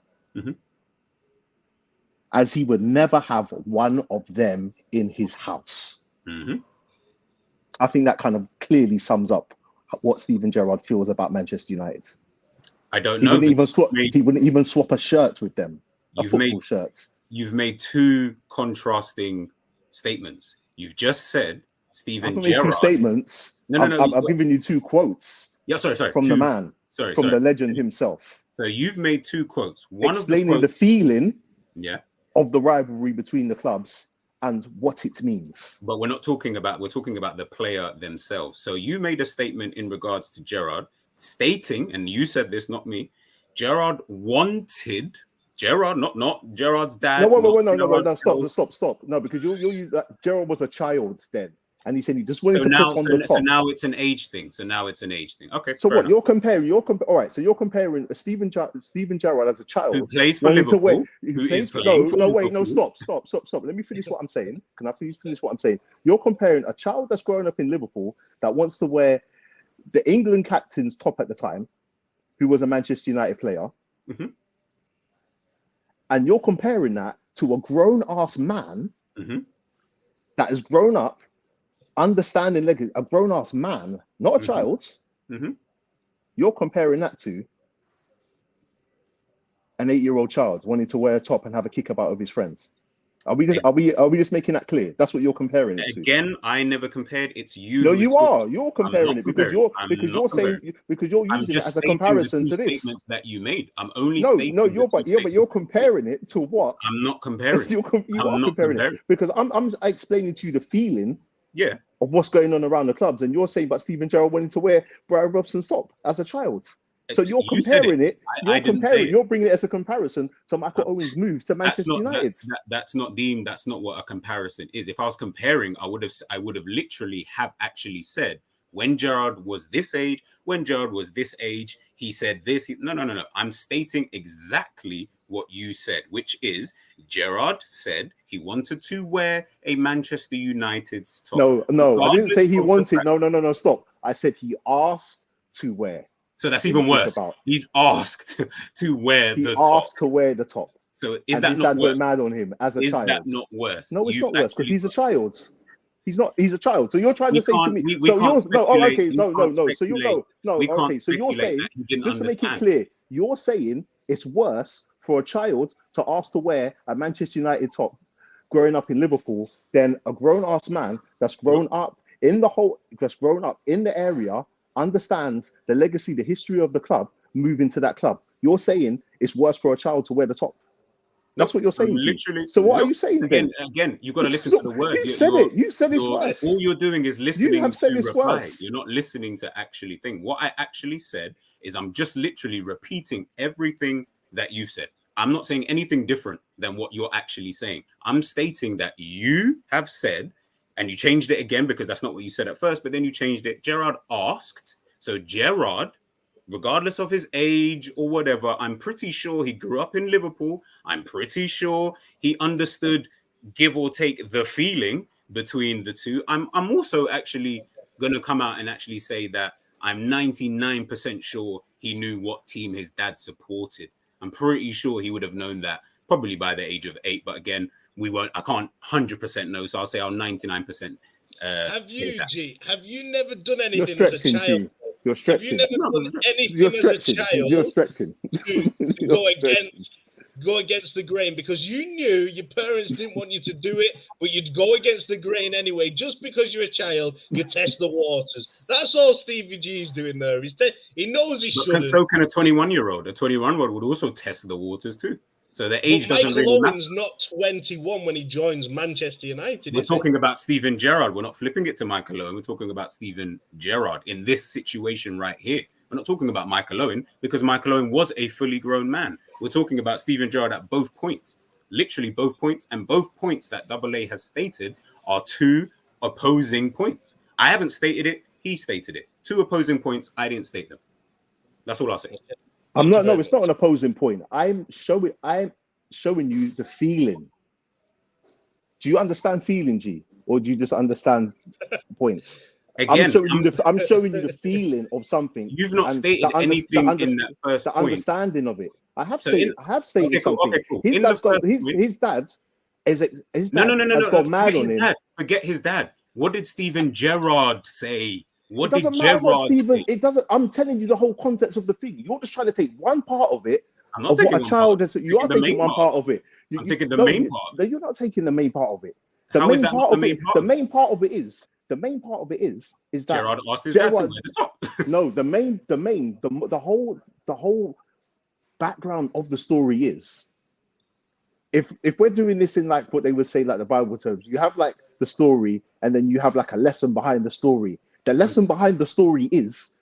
as he would never have one of them in his house. I think that kind of clearly sums up what Steven Gerrard feels about Manchester United. I don't know. He wouldn't even swap a shirt with them. You've made two contrasting statements. You've just said Steven Gerrard. Two statements. No. I've given you two quotes. Yeah, sorry. From the man. From the legend himself. So you've made two quotes. One explaining the feeling of the rivalry between the clubs and what it means. But we're talking about the player themselves. So you made a statement in regards to Gerrard, stating, and you said this, not me, Gerrard wanted not Gerrard's dad. No, stop. No, because you use that Gerrard was a child then. And he said he just wanted to put on the top. So now it's an age thing. Okay. So what you're comparing? All right. So you're comparing Steven Gerrard as a child who plays for Liverpool. Stop. Let me finish what I'm saying. Can I finish what I'm saying? You're comparing a child that's growing up in Liverpool that wants to wear the England captain's top at the time, who was a Manchester United player, And you're comparing that to a grown-ass man that has grown up, understanding legacy, a grown-ass man, not a child. You're comparing that to an 8-year-old child wanting to wear a top and have a kickabout with his friends. Are we just making that clear? That's what you're comparing it to. Again, I never compared. It's you. No, you are. You're comparing it because you're using it as a comparison to this statements that you made. I'm only stating. But you're comparing it to what? I'm not comparing. You are comparing it because I'm explaining to you the feeling. Yeah. Of what's going on around the clubs, and you're saying about Steven Gerrard wanting to wear Brian Robson's top as a child. So you're comparing it. You're bringing it as a comparison to Michael Owen's move to Manchester United. That's not deemed. That's not what a comparison is. If I was comparing, I would have literally have actually said when Gerrard was this age, he said this. No. I'm stating exactly what you said, which is Gerrard said he wanted to wear a Manchester United's top. No, I didn't say he wanted. No, stop. I said he asked to wear. So that's even worse. He's asked to wear the top. He asked to wear the top. So is that his not dad worse? Went mad on him as a child. Is that not worse? No, it's not worse because he's a child. He's not. He's a child. So you're trying to say to me. So you're saying just to make it clear, you're saying it's worse for a child to ask to wear a Manchester United top growing up in Liverpool than a grown-ass man that's grown up in the area, understands the legacy, the history of the club, moving to that club. You're saying it's worse for a child to wear the top. That's what you're saying. Literally. So what are you saying then? Again, you've got to listen to the words. You said it. You said it's worse. All you're doing is listening. You have said it's reply. Worse. You're not listening to actually think. What I actually said is I'm just literally repeating everything that you said. I'm not saying anything different than what you're actually saying. I'm stating that you have said, and you changed it again because that's not what you said at first, but then you changed it. Gerrard asked. So Gerrard, regardless of his age or whatever, I'm pretty sure he grew up in Liverpool. I'm pretty sure he understood, give or take, the feeling between the two. I'm also actually going to come out and actually say that I'm 99% sure he knew what team his dad supported. I'm pretty sure he would have known that probably by the age of 8. But again, I can't 100% know. So I'll say I'm 99%. Have you never done anything as a child? G. You're stretching. Have you never done anything as a child? You're stretching. To go against the grain because you knew your parents didn't want you to do it, but you'd go against the grain anyway. Just because you're a child, you test the waters. That's all Stevie G is doing there. He knows he shouldn't. So can a 21-year-old. A 21-year-old would also test the waters too. So the age doesn't really matter. Michael Owen's not 21 when he joins Manchester United. We're talking about Steven Gerrard. We're not flipping it to Michael Owen. We're talking about Steven Gerrard in this situation right here. We're not talking about Michael Owen because Michael Owen was a fully grown man. We're talking about Steven Gerrard at both points, literally both points, and both points that AA has stated are two opposing points. I haven't stated it. He stated it. Two opposing points. I didn't state them. That's all I'll say. I'm not. No, it's not an opposing point. I'm showing you the feeling. Do you understand feeling, G, or do you just understand points? Again, I'm showing you the feeling of something. You've not stated anything in that first point. The understanding of it. I have stated something. Okay, cool. His dad has gone mad on him. Forget his dad. What did Steven Gerrard say? What it doesn't did matter Gerrard what Steven. say? It doesn't. I'm telling you the whole context of the thing. You're just trying to take one part of it. I'm not of taking what a child is. You are taking one part of it. I'm taking the main part. No, you're not taking the main part of it. The main part of it is that Gerrard asked his dad to wear the top. No, the whole background of the story is if we're doing this in like what they would say like the Bible terms, you have like the story and then you have like a lesson behind the story. The lesson behind the story is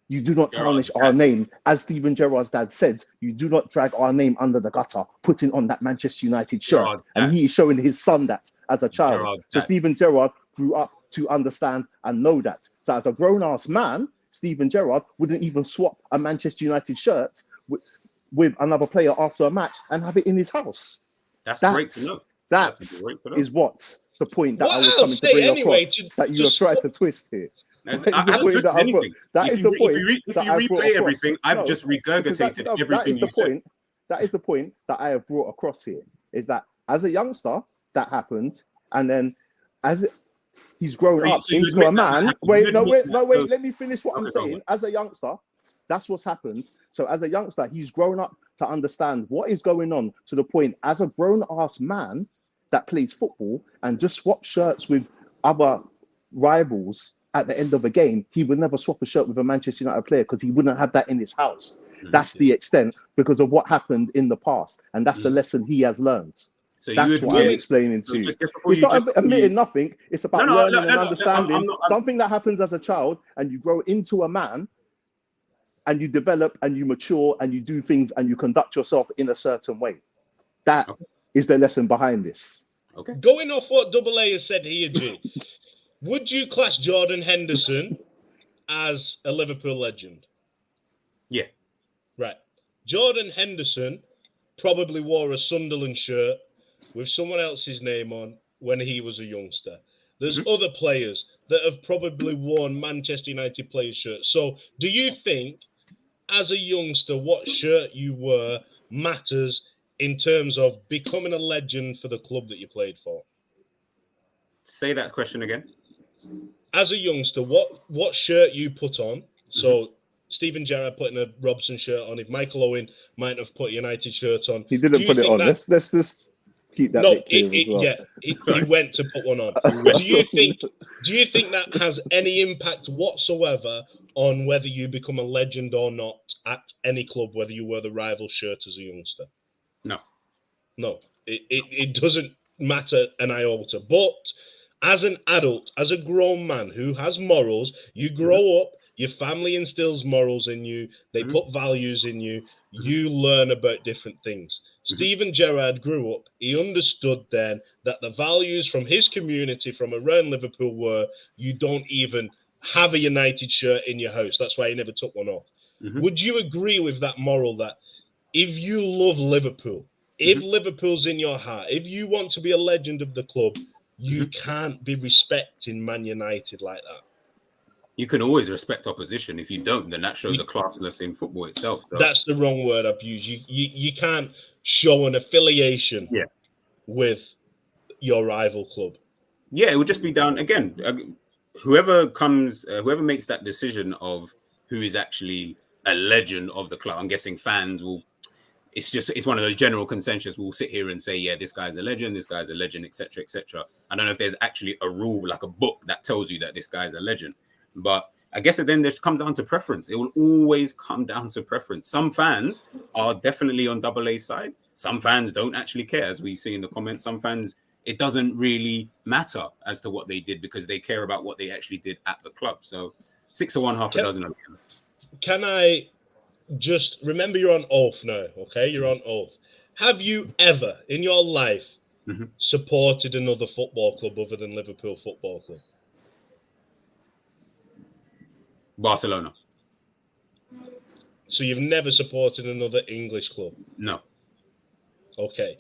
you do not tarnish our name. As Steven Gerrard's dad said, you do not drag our name under the gutter, putting on that Manchester United shirt. And he is showing his son that as a child. So Steven Gerrard grew up to understand and know that. So as a grown-ass man, Steven Gerrard wouldn't even swap a Manchester United shirt with another player after a match and have it in his house. That's great to know. That is what's the point that I was coming to bring across that you have tried to twist here. I haven't twisted anything. That is the point. If you replay everything, I've just regurgitated everything you said. that is the point that I have brought across here. Is that as a youngster that happened, and then as he's grown up into a man. Wait, let me finish what I'm saying. As a youngster, that's what's happened. So as a youngster, he's grown up to understand what is going on, to the point as a grown-ass man that plays football and just swap shirts with other rivals at the end of a game, he would never swap a shirt with a Manchester United player because he wouldn't have that in his house. That's the extent because of what happened in the past. And that's the lesson he has learned. So that's what I'm explaining to you. It's not admitting nothing. It's about learning and understanding something that happens as a child, and you grow into a man, and you develop and you mature and you do things and you conduct yourself in a certain way. That is the lesson behind this. Okay. Going off what Double A has said here, G, would you class Jordan Henderson as a Liverpool legend? Yeah. Right. Jordan Henderson probably wore a Sunderland shirt with someone else's name on when he was a youngster. There's other players that have probably worn Manchester United players' shirts. So do you think, as a youngster, what shirt you wear matters in terms of becoming a legend for the club that you played for? Say that question again. As a youngster, what shirt you put on? So Steven Gerrard putting a Robson shirt on. If Michael Owen might have put a United shirt on, he didn't put it on. Let's keep that bit clear as well. Yeah, he went to put one on. Do you think that has any impact whatsoever on whether you become a legend or not at any club, whether you wear the rival shirt as a youngster? No, it doesn't matter an iota. But as an adult, as a grown man who has morals, you grow up, your family instills morals in you, they put values in you, you learn about different things. Steven Gerrard grew up, he understood then that the values from his community, from around Liverpool, were you don't even have a United shirt in your house. That's why he never took one off. Would you agree with that moral that if you love Liverpool, if Liverpool's in your heart, if you want to be a legend of the club, you can't be respecting Man United like that? You can always respect opposition. If you don't, then that shows a classless in football itself. Though. That's the wrong word I've used. You can't show an affiliation with your rival club. Yeah, it would just be down again. Whoever makes that decision of who is actually a legend of the club. I'm guessing fans will. It's one of those general consensus. We'll sit here and say, yeah, this guy's a legend, etc., etc. I don't know if there's actually a rule, like a book that tells you that this guy's a legend. But I guess it then just comes down to preference. It will always come down to preference. Some fans are definitely on Double A's side. Some fans don't actually care, as we see in the comments. Some fans, it doesn't really matter as to what they did because they care about what they actually did at the club. So 6 of one, half a dozen of them. Can I just remember you're on oath now, okay? You're on oath. Have you ever in your life supported another football club other than Liverpool Football Club? Barcelona. So you've never supported another English club? No. Okay.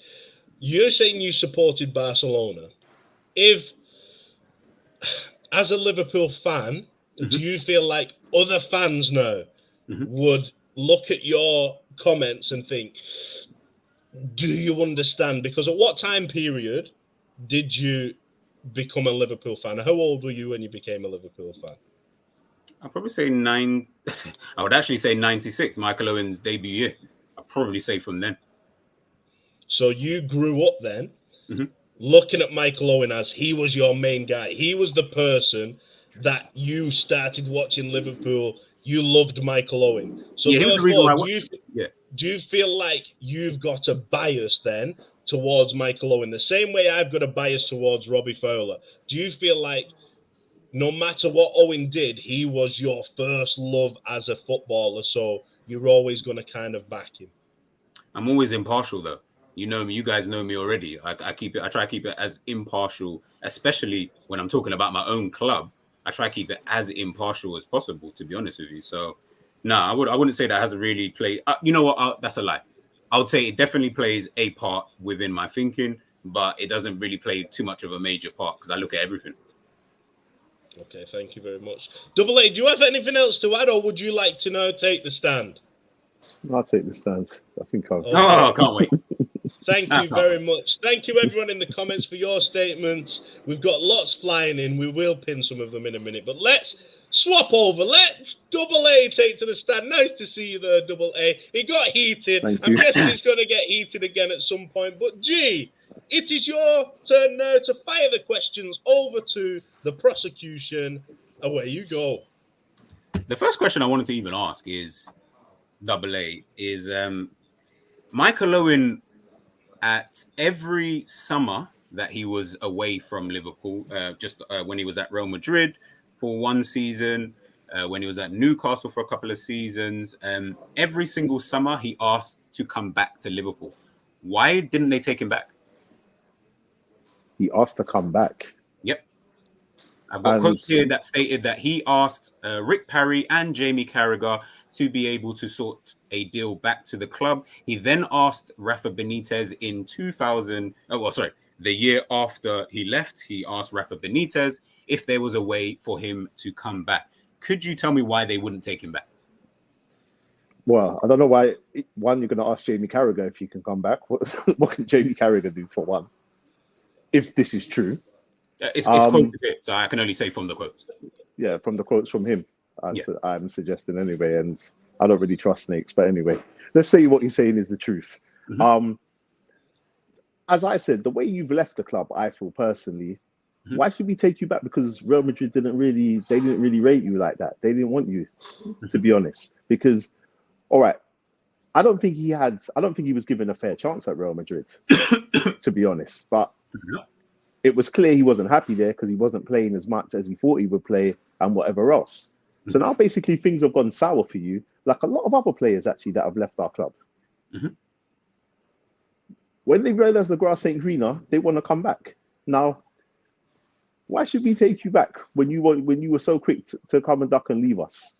You're saying you supported Barcelona. If, as a Liverpool fan, do you feel like other fans now would look at your comments and think, do you understand? Because at what time period did you become a Liverpool fan? How old were you when you became a Liverpool fan? I'd probably say I would actually say 96, Michael Owen's debut year. I'd probably say from then. So you grew up then looking at Michael Owen as he was your main guy. He was the person that you started watching Liverpool. You loved Michael Owen. So he was the reason why I watched do you feel like you've got a bias then towards Michael Owen? The same way I've got a bias towards Robbie Fowler. Do you feel like no matter what Owen did, he was your first love as a footballer, so you're always going to kind of back him? I'm always impartial, though. You know me. You guys know me already. I try to keep it as impartial, especially when I'm talking about my own club. I try to keep it as impartial as possible, to be honest with you. So, no, I wouldn't say that hasn't really played. You know what? That's a lie. I would say it definitely plays a part within my thinking, but it doesn't really play too much of a major part because I look at everything. Okay, thank you very much. Double A, do you have anything else to add, or would you like to now take the stand? I'll take the stance. I think I'll. Oh, can't wait. Thank you very much. Thank you, everyone in the comments, for your statements. We've got lots flying in. We will pin some of them in a minute. But let's swap over. Let's Double A take to the stand. Nice to see you there, Double A. It got heated. I'm guessing it's going to get heated again at some point. But, G, it is your turn now to fire the questions over to the prosecution. Away you go. The first question I wanted to even ask is, Double A, is Michael Owen, at every summer that he was away from Liverpool, when he was at Real Madrid for one season, when he was at Newcastle for a couple of seasons, every single summer he asked to come back to Liverpool. Why didn't they take him back? He asked to come back. Yep. I've got quotes here that stated that he asked Rick Parry and Jamie Carragher to be able to sort a deal back to the club. He then asked Rafa Benitez in the year after he left, he asked Rafa Benitez if there was a way for him to come back. Could you tell me why they wouldn't take him back? Well, I don't know why. One, you're going to ask Jamie Carragher if he can come back. What can Jamie Carragher do, for one? If this is true. It's quoted here, so I can only say from the quotes. Yeah, from the quotes from him. I'm suggesting anyway, and I don't really trust snakes, but anyway, let's say what you're saying is the truth. Mm-hmm. As I said, the way you've left the club, I feel personally, why should we take you back? Because Real Madrid didn't really rate you like that. They didn't want you, to be honest. Because, all right, I don't think he was given a fair chance at Real Madrid, to be honest. But it was clear he wasn't happy there because he wasn't playing as much as he thought he would play and whatever else. So now basically things have gone sour for you, like a lot of other players actually that have left our club. Mm-hmm. When they realize the grass ain't greener, they want to come back. Now, why should we take you back when you were so quick to come and duck and leave us?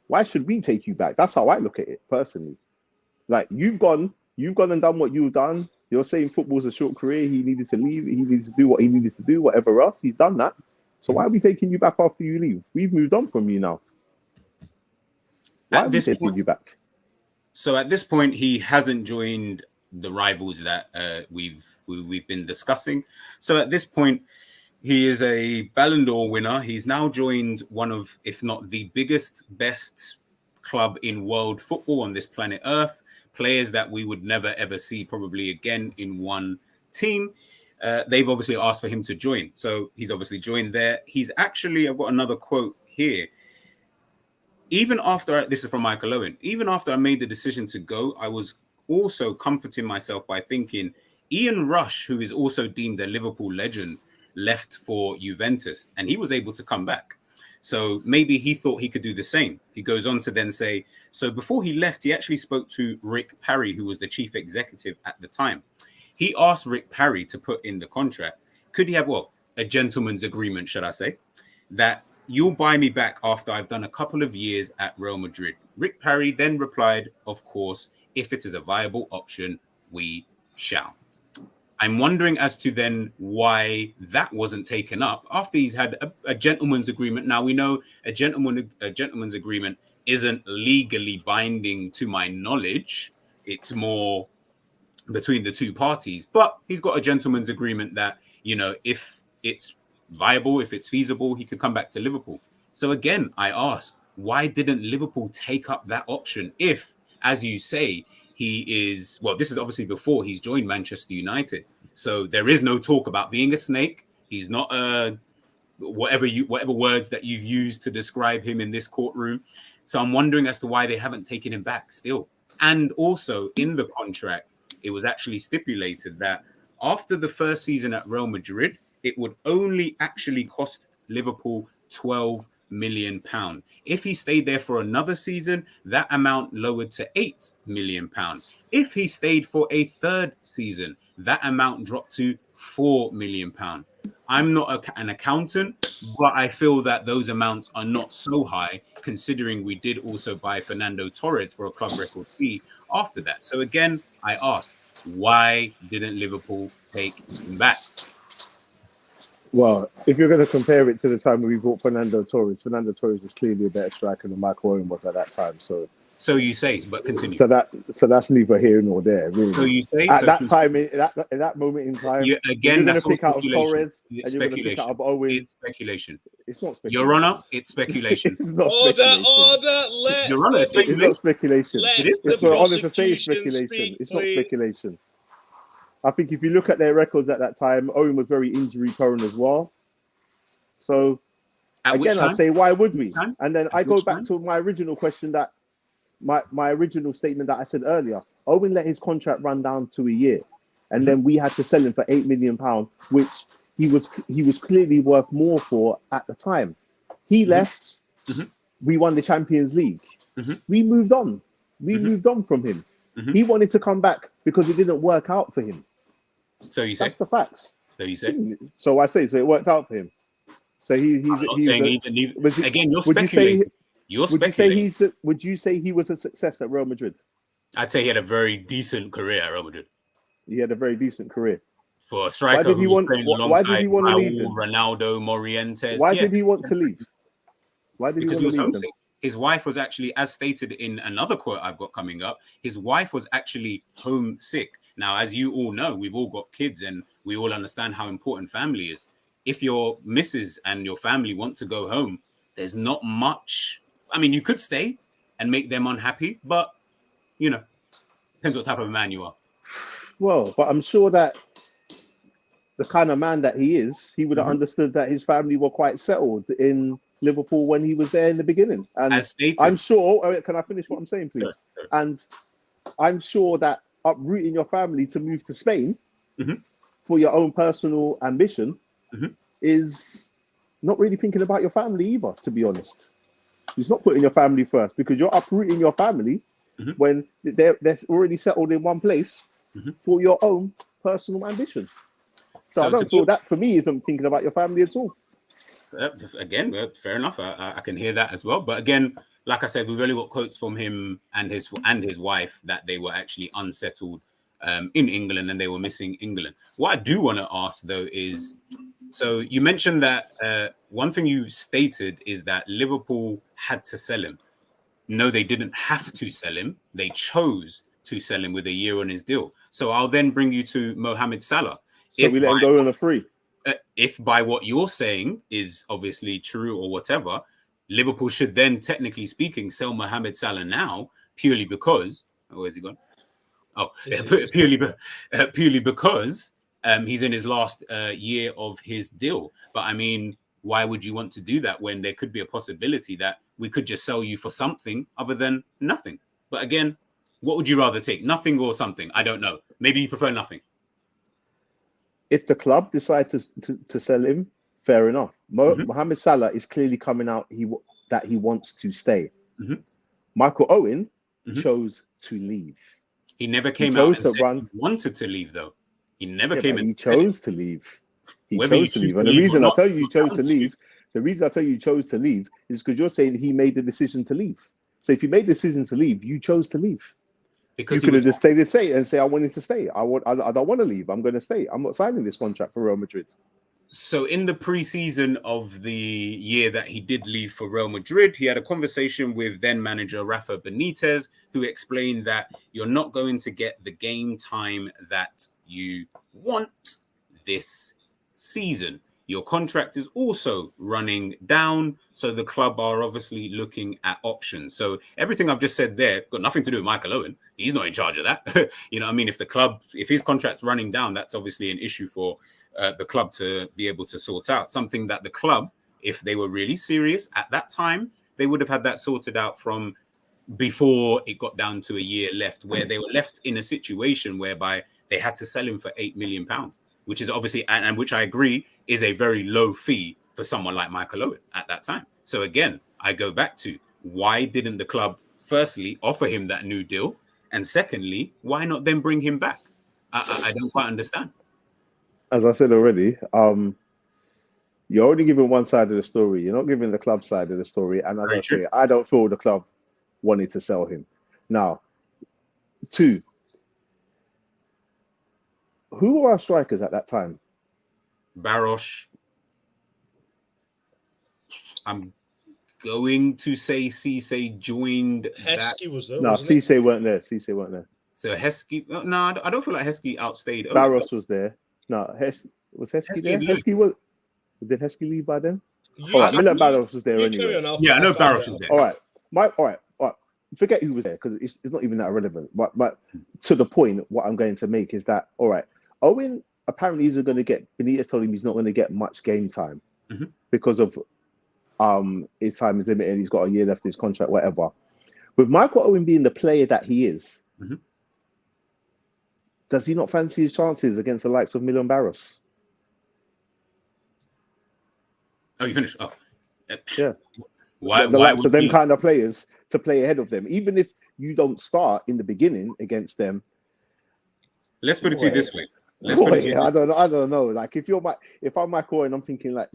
Why should we take you back? That's how I look at it personally. Like, you've gone and done what you've done. You're saying football's a short career. He needed to leave. He needed to do what he needed to do, whatever else. He's done that. So why are we taking you back after you leave? We've moved on from you now. Why are we taking you back? So at this point, he hasn't joined the rivals that we've been discussing. So at this point, he is a Ballon d'Or winner. He's now joined one of, if not the biggest, best club in world football on this planet Earth. Players that we would never, ever see probably again in one team. They've obviously asked for him to join. So he's obviously joined there. He's actually, I've got another quote here. Even after, this is from Michael Owen, even after I made the decision to go, I was also comforting myself by thinking Ian Rush, who is also deemed a Liverpool legend, left for Juventus and he was able to come back. So maybe he thought he could do the same. He goes on to then say, so before he left, he actually spoke to Rick Parry, who was the chief executive at the time. He asked Rick Parry to put in the contract. Could he have, a gentleman's agreement, should I say, that you'll buy me back after I've done a couple of years at Real Madrid? Rick Parry then replied, of course, if it is a viable option, we shall. I'm wondering as to then why that wasn't taken up after he's had a gentleman's agreement. Now, we know a gentleman's agreement isn't legally binding to my knowledge. It's more between the two parties, but he's got a gentleman's agreement that, if it's viable, if it's feasible, he could come back to Liverpool. So again, I ask, why didn't Liverpool take up that option if, as you say, he is, this is obviously before he's joined Manchester United. So there is no talk about being a snake. He's not whatever words that you've used to describe him in this courtroom. So I'm wondering as to why they haven't taken him back still. And also in the contract, it was actually stipulated that after the first season at Real Madrid, it would only actually cost Liverpool £12 million. If he stayed there for another season, that amount lowered to £8 million. If he stayed for a third season, that amount dropped to £4 million. I'm not an accountant, but I feel that those amounts are not so high, considering we did also buy Fernando Torres for a club record fee after that. So again, I ask, why didn't Liverpool take him back? Well, if you're going to compare it to the time when we bought Fernando Torres is clearly a better striker than Michael Owen was at that time. So So you say, but continue. So that's neither here nor there, really. So you say at that time, in that moment in time, again, you're going that's to pick out of Torres it's and you're going to pick out of Owen. It's speculation. It's not speculation. Your Honor, it's speculation. It's not speculation. Let Your Honor, it's speculation. It's not speculation. It is It's for Honor to say it's prosecution speculation. speak, It's not please. speculation. I think if you look at their records at that time, Owen was very injury prone as well. So again, I say, why would we? And then I go back to my original question, that my original statement that I said earlier. Owen let his contract run down to a year, and then we had to sell him for £8 million, which he was clearly worth more for at the time. He left. We won the Champions League. We moved on. We moved on from him. He wanted to come back because it didn't work out for him. So you say that's the facts. So you say. So I say so. It worked out for him. So he's again. You're speculating. Would you say he was a success at Real Madrid? I'd say he had a very decent career at Real Madrid. He had a very decent career. For a striker who was playing alongside Raul, Ronaldo, Morientes. Why did he want to leave? Because he was homesick. His wife was actually, as stated in another quote I've got coming up, his wife was actually homesick. Now, as you all know, we've all got kids and we all understand how important family is. If your missus and your family want to go home, there's not much. I mean, you could stay and make them unhappy, but, you know, depends what type of man you are. Well, but I'm sure that the kind of man that he is, he would have understood that his family were quite settled in Liverpool when he was there in the beginning. And I'm sure, can I finish what I'm saying, please? Sure. And I'm sure that uprooting your family to move to Spain for your own personal ambition is not really thinking about your family either, to be honest. It's not putting your family first, because you're uprooting your family when they're already settled in one place for your own personal ambition. So I don't feel that, for me, isn't thinking about your family at all. Again, fair enough. I can hear that as well. But again, like I said, we've only got quotes from him and his wife that they were actually unsettled in England and they were missing England. What I do want to ask, though, is, so you mentioned that one thing you stated is that Liverpool had to sell him. No, they didn't have to sell him. They chose to sell him with a year on his deal. So I'll then bring you to Mohamed Salah. So we let him go on a free. If by what you're saying is obviously true or whatever, Liverpool should then, technically speaking, sell Mohamed Salah now purely because where's he gone? Oh, purely because he's in his last year of his deal. But I mean, why would you want to do that when there could be a possibility that we could just sell you for something other than nothing? But again, what would you rather take, nothing or something? I don't know. Maybe you prefer nothing. If the club decide to sell him, fair enough. Mohamed Salah is clearly coming out that he wants to stay. Michael Owen chose to leave. He never came out and said he wanted to leave, though. He never came and he chose to leave. He chose to leave. And the reason I tell you chose to leave, is because you're saying he made the decision to leave. So if you made the decision to leave, you chose to leave. Because you could have just stayed and say, I wanted to stay. I don't want to leave. I'm going to stay. I'm not signing this contract for Real Madrid. So in the preseason of the year that he did leave for Real Madrid, he had a conversation with then manager Rafa Benitez, who explained that you're not going to get the game time that you want this season. Your contract is also running down, so the club are obviously looking at options. So everything I've just said there got nothing to do with Michael Owen. He's not in charge of that. You know what I mean? If his contract's running down, that's obviously an issue for the club to be able to sort out. Something that the club, if they were really serious at that time, they would have had that sorted out from before it got down to a year left, where they were left in a situation whereby they had to sell him for £8 million. Which is obviously, and which I agree, is a very low fee for someone like Michael Owen at that time. So again, I go back to, why didn't the club firstly offer him that new deal? And secondly, why not then bring him back? I don't quite understand. As I said already, you're only giving one side of the story. You're not giving the club side of the story. And as I say, I don't feel the club wanted to sell him. Now, 2, who were our strikers at that time? Barosh. I'm going to say Cisse joined that. Heskey was there. No, Cisse weren't there. Cisse weren't there. So Heskey, no, I don't feel like Heskey outstayed. Barros was there. No, was Heskey there? Heskey was. Did Heskey leave by then? All right, Milan Barros was there anyway. Yeah, I know Barros was there. All right, all right. Forget who was there because it's not even that relevant. But to the point, what I'm going to make is that all right, Owen apparently isn't going to get. Benitez told him he's not going to get much game time because of his time is limited. He's got a year left in his contract, whatever. With Michael Owen being the player that he is, does he not fancy his chances against the likes of Milan Barros? Oh, you finished? Oh, yeah. Why the likes of them kind of players to play ahead of them, even if you don't start in the beginning against them. Let's put it to you this way. I don't know. Like if I'm Michael Owen, I'm thinking like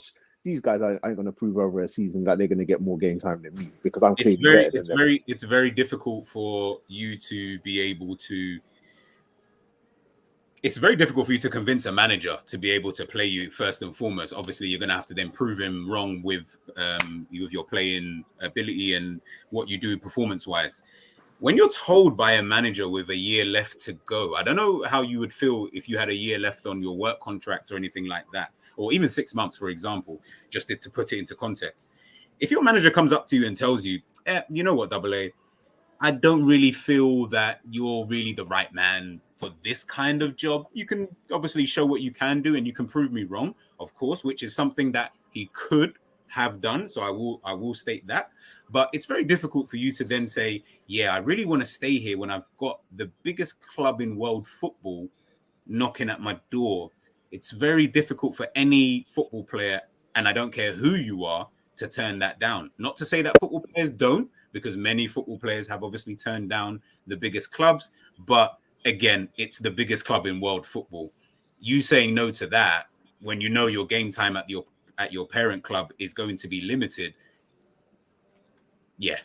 these guys ain't going to prove over a season that they're going to get more game time than me because I'm clearly better than them. It's very difficult for you to be able to. It's very difficult for you to convince a manager to be able to play you first and foremost. Obviously, you're going to have to then prove him wrong with your playing ability and what you do performance-wise. When you're told by a manager with a year left to go, I don't know how you would feel if you had a year left on your work contract or anything like that, or even 6 months, for example, just to put it into context. If your manager comes up to you and tells you, you know what, Double A, I don't really feel that you're really the right man for this kind of job. You can obviously show what you can do and you can prove me wrong, of course, which is something that he could have done. So I will state that. But it's very difficult for you to then say, yeah, I really want to stay here when I've got the biggest club in world football knocking at my door. It's very difficult for any football player, and I don't care who you are, to turn that down. Not to say that football players don't, because many football players have obviously turned down the biggest clubs. But again, it's the biggest club in world football. You saying no to that when you know your game time at your parent club is going to be limited. Yeah,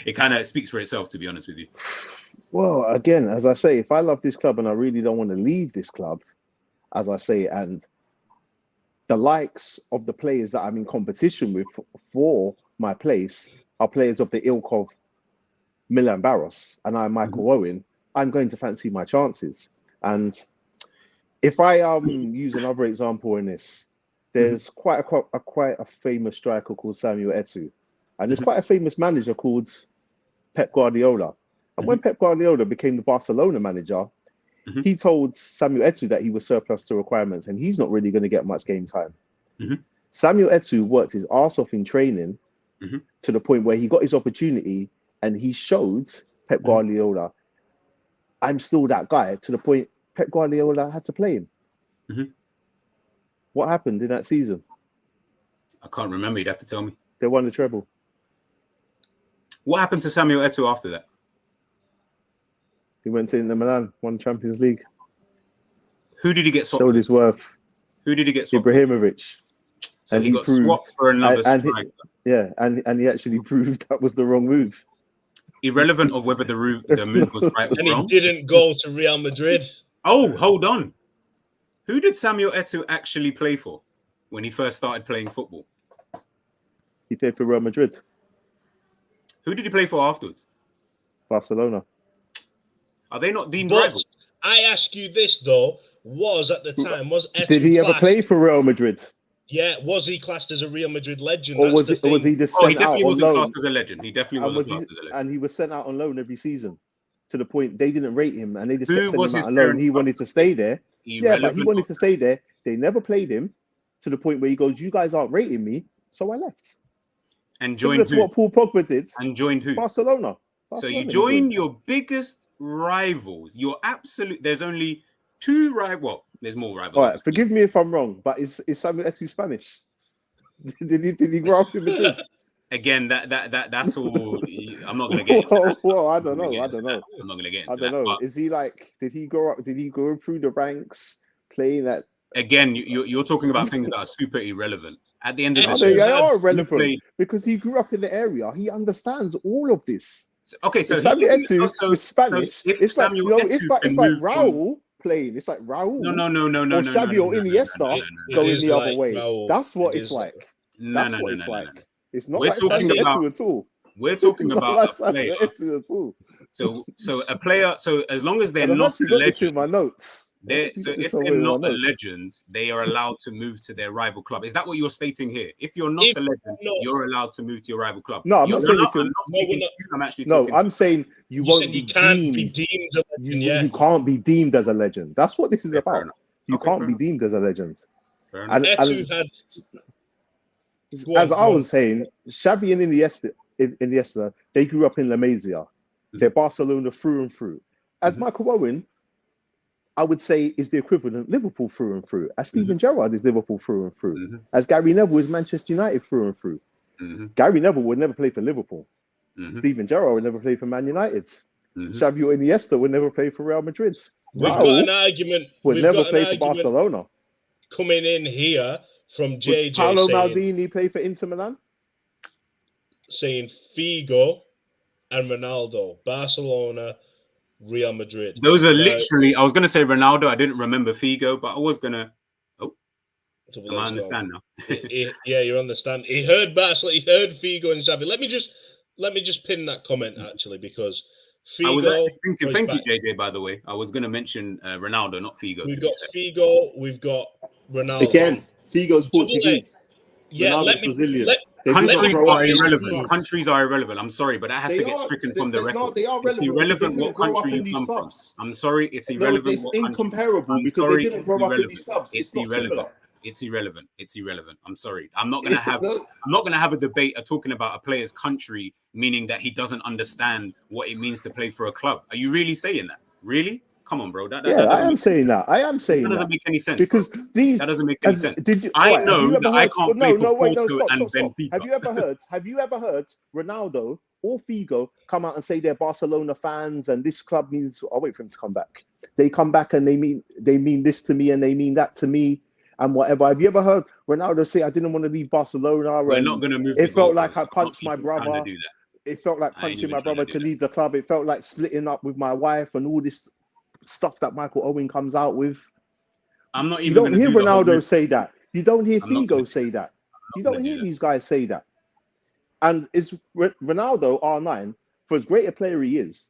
it kind of speaks for itself, to be honest with you. Well, again, as I say, if I love this club and I really don't want to leave this club, as I say, and the likes of the players that I'm in competition with for my place are players of the ilk of Milan Barros and I'm Michael Owen, I'm going to fancy my chances. And if I use another example in this, there's quite a famous striker called Samuel Eto'o, and there's quite a famous manager called Pep Guardiola. And when Pep Guardiola became the Barcelona manager, he told Samuel Eto'o that he was surplus to requirements and he's not really going to get much game time. Samuel Eto'o worked his arse off in training to the point where he got his opportunity and he showed Pep Guardiola, I'm still that guy, to the point Pep Guardiola had to play him. What happened in that season? I can't remember. You'd have to tell me. They won the treble. What happened to Samuel Eto'o after that? He went to Inter Milan, won the Champions League. Who did he get swapped? Showed his worth. Who did he get swapped? Ibrahimovic. So and he got swapped for another striker. And he actually proved that was the wrong move. Irrelevant of whether the move was right or wrong. And he didn't go to Real Madrid. Oh, hold on. Who did Samuel Eto'o actually play for when he first started playing football? He played for Real Madrid. Who did he play for afterwards? Barcelona. Are they not deemed rivals? I ask you this though: was at the time Eto'o did he ever play for Real Madrid? Yeah, was he classed as a Real Madrid legend? Or was he just sent out on loan? He definitely wasn't classed as a legend. He definitely wasn't classed as a legend. And he was sent out on loan every season to the point they didn't rate him and they just kept sending him out on loan. He wanted to stay there. Yeah, but he wanted to stay there. They never played him to the point where he goes, "You guys aren't rating me," so I left. And joined who? What Paul Pogba did. And joined who? Barcelona. So you join your biggest rivals. Your absolute. There's only two rivals. Well, there's more rivals. All right, forgive me if I'm wrong, but is Samuel Eto'o Spanish? Did he grow up in Madrid? Again, that's all. I'm not going to get into that. Well, I don't know. I'm not going to get into that. I don't know. Is he like? Did he grow up? Did he go through the ranks playing that? Again, you're talking about things that are super irrelevant. At the end of the day, they are irrelevant because he grew up in the area. He understands all of this. Okay, so Samuel Eto'o is Spanish. So it's like Raul playing. It's like Raul. No. Or Xavi or Iniesta going the other way. That's what it's like. That's what it's like. It's not We're like talking Samuel about- Eto'o at all. We're talking It's not about like a Samuel player. Eto'o at all. So a player. So as long as they're And I've not actually a got this in legend, my notes. so if they're not a legend, they are allowed to move to their rival club. Is that what you're stating here? If you're not a legend, you're allowed to move to your rival club. No, I'm not saying if you're. I'm actually No, talking. I'm saying you won't be can't deemed. be deemed a legend, You can't be deemed as a legend. That's what this is Fair about. enough. You Okay, can't fair be enough. deemed as a legend. Fair enough. And as I was saying, Xavi and Iniesta, they grew up in La Masia. They're Barcelona through and through. As Michael Owen, I would say, is the equivalent Liverpool through and through. As Steven Gerrard is Liverpool through and through. As Gary Neville is Manchester United through and through. Gary Neville would never play for Liverpool. Steven Gerrard would never play for Man United. Xavi or Iniesta would never play for Real Madrid. We've got an argument. Would never play for Barcelona. Coming in here from JJ would Paolo saying, Maldini play for Inter Milan? Saying Figo and Ronaldo, Barcelona, Real Madrid. Those are literally. I was going to say Ronaldo. I didn't remember Figo, but I was going to. Oh, I understand now. Yeah, you understand. He heard Barcelona. He heard Figo and Xavi. Let me just pin that comment actually because Figo. I was actually thinking. Thank you, JJ. By the way, I was going to mention Ronaldo, not Figo. We've got Figo. We've got Ronaldo. Again, Figo's Portuguese. Yeah, Ronaldo's Brazilian. Countries are irrelevant. Countries are irrelevant. I'm sorry, but that has to get stricken from the record. No, they are relevant. It's irrelevant what country you come from. I'm sorry, it's irrelevant. It's incomparable because they didn't grow up in these clubs. It's irrelevant. It's irrelevant. It's irrelevant. I'm sorry. I'm not gonna have a debate talking about a player's country, meaning that he doesn't understand what it means to play for a club. Are you really saying that? Really? Come on, bro. I am saying that. That doesn't make any sense. Because that doesn't make any sense. I know that I can't play for Porto and Benfica. Have you ever heard Ronaldo or Figo come out and say they're Barcelona fans and this club means? I'll wait for him to come back. They come back and they mean this to me and they mean that to me and whatever. Have you ever heard Ronaldo say I didn't want to leave Barcelona? We're not going to move. It felt like I punched my brother. It felt like punching my brother to leave the club. It felt like splitting up with my wife and all this stuff that Michael Owen comes out with. I'm not even. You don't hear Ronaldo say that. You don't hear Figo say that. You don't hear these guys say that. And is Ronaldo R9 for as great a player he is?